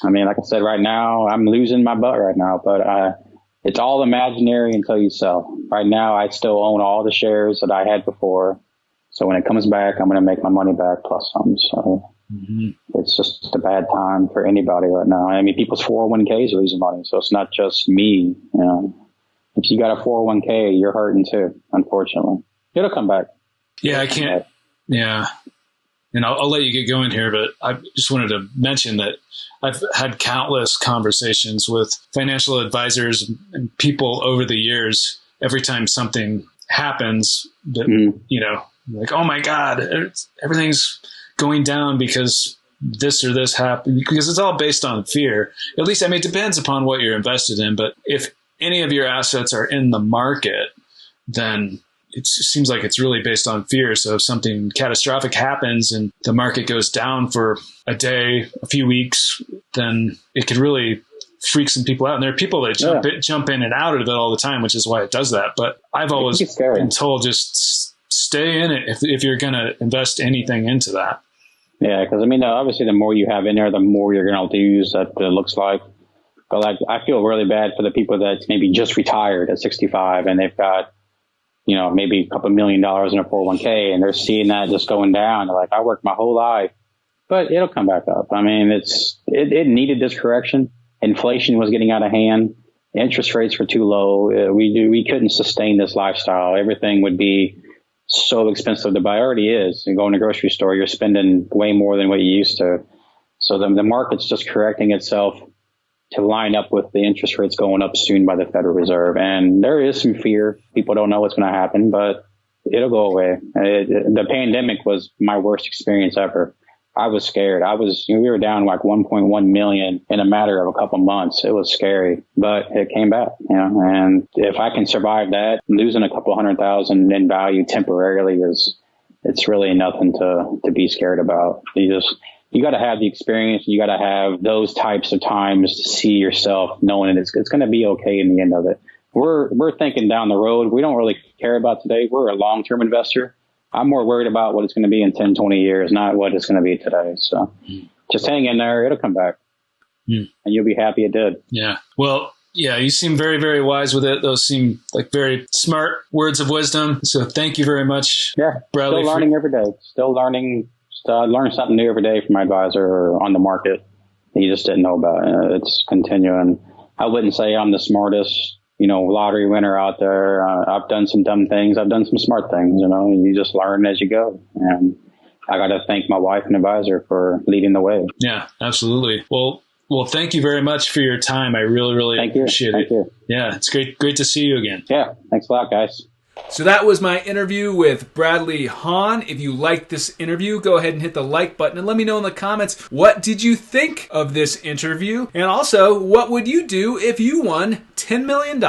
I mean, like I said, right now, I'm losing my butt right now, but it's all imaginary until you sell. Right now, I still own all the shares that I had before. So when it comes back, I'm going to make my money back plus some. So it's just a bad time for anybody right now. I mean, people's 401ks are losing money. So it's not just me. You know, if you got a 401k, you're hurting too, unfortunately. It'll come back. Yeah, I can't. Yeah. And I'll let you get going here, but I just wanted to mention that I've had countless conversations with financial advisors and people over the years. Every time something happens that, you know, like, oh my God, everything's going down because this or this happened, because it's all based on fear. At least, I mean, it depends upon what you're invested in, but if any of your assets are in the market, then it seems like it's really based on fear. So if something catastrophic happens and the market goes down for a day, a few weeks, then it could really freak some people out. And there are people that jump in and out of it all the time, which is why it does that. But I've always been told just stay in it if you're going to invest anything into that. Yeah, because I mean, obviously, the more you have in there, the more you're going to lose. That looks like. But like, I feel really bad for the people that maybe just retired at 65 and they've got, you know, maybe a couple $1 million in a 401k and they're seeing that just going down. They're like, I worked my whole life, but it'll come back up. I mean, it needed this correction. Inflation was getting out of hand. Interest rates were too low. We couldn't sustain this lifestyle. Everything would be so expensive to buy. It already is. You go in a grocery store, you're spending way more than what you used to. So the market's just correcting itself to line up with the interest rates going up soon by the Federal Reserve. And there is some fear. People don't know what's going to happen, but it'll go away. The pandemic was my worst experience ever. I was scared. We were down like 1.1 million in a matter of a couple months. It was scary, but it came back, you know, and if I can survive that, losing a couple 100,000 in value temporarily it's really nothing to be scared about. You got to have the experience. You got to have those types of times to see yourself knowing it's going to be okay in the end of it. We're thinking down the road. We don't really care about today. We're a long-term investor. I'm more worried about what it's going to be in 10, 20 years, not what it's going to be today. So just hang in there. It'll come back. And you'll be happy it did. Yeah. Well, yeah, you seem very, very wise with it. Those seem like very smart words of wisdom. So thank you very much. Yeah. Bradley, still learning every day. Still learning. Learn something new every day from my advisor or on the market that you just didn't know about. It's continuing. I wouldn't say I'm the smartest, you know, lottery winner out there. I've done some dumb things. I've done some smart things, you know, and you just learn as you go. And I got to thank my wife and advisor for leading the way. Yeah, absolutely. Well, thank you very much for your time. I really, really appreciate it. Thank you. Yeah, it's great to see you again. Yeah, thanks a lot, guys. So that was my interview with Bradley Hahn. If you liked this interview, go ahead and hit the like button and let me know in the comments, what did you think of this interview? And also, what would you do if you won $10 million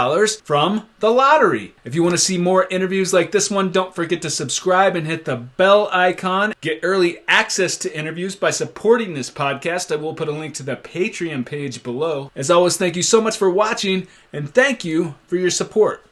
from the lottery? If you want to see more interviews like this one, don't forget to subscribe and hit the bell icon. Get early access to interviews by supporting this podcast. I will put a link to the Patreon page below. As always, thank you so much for watching, and thank you for your support.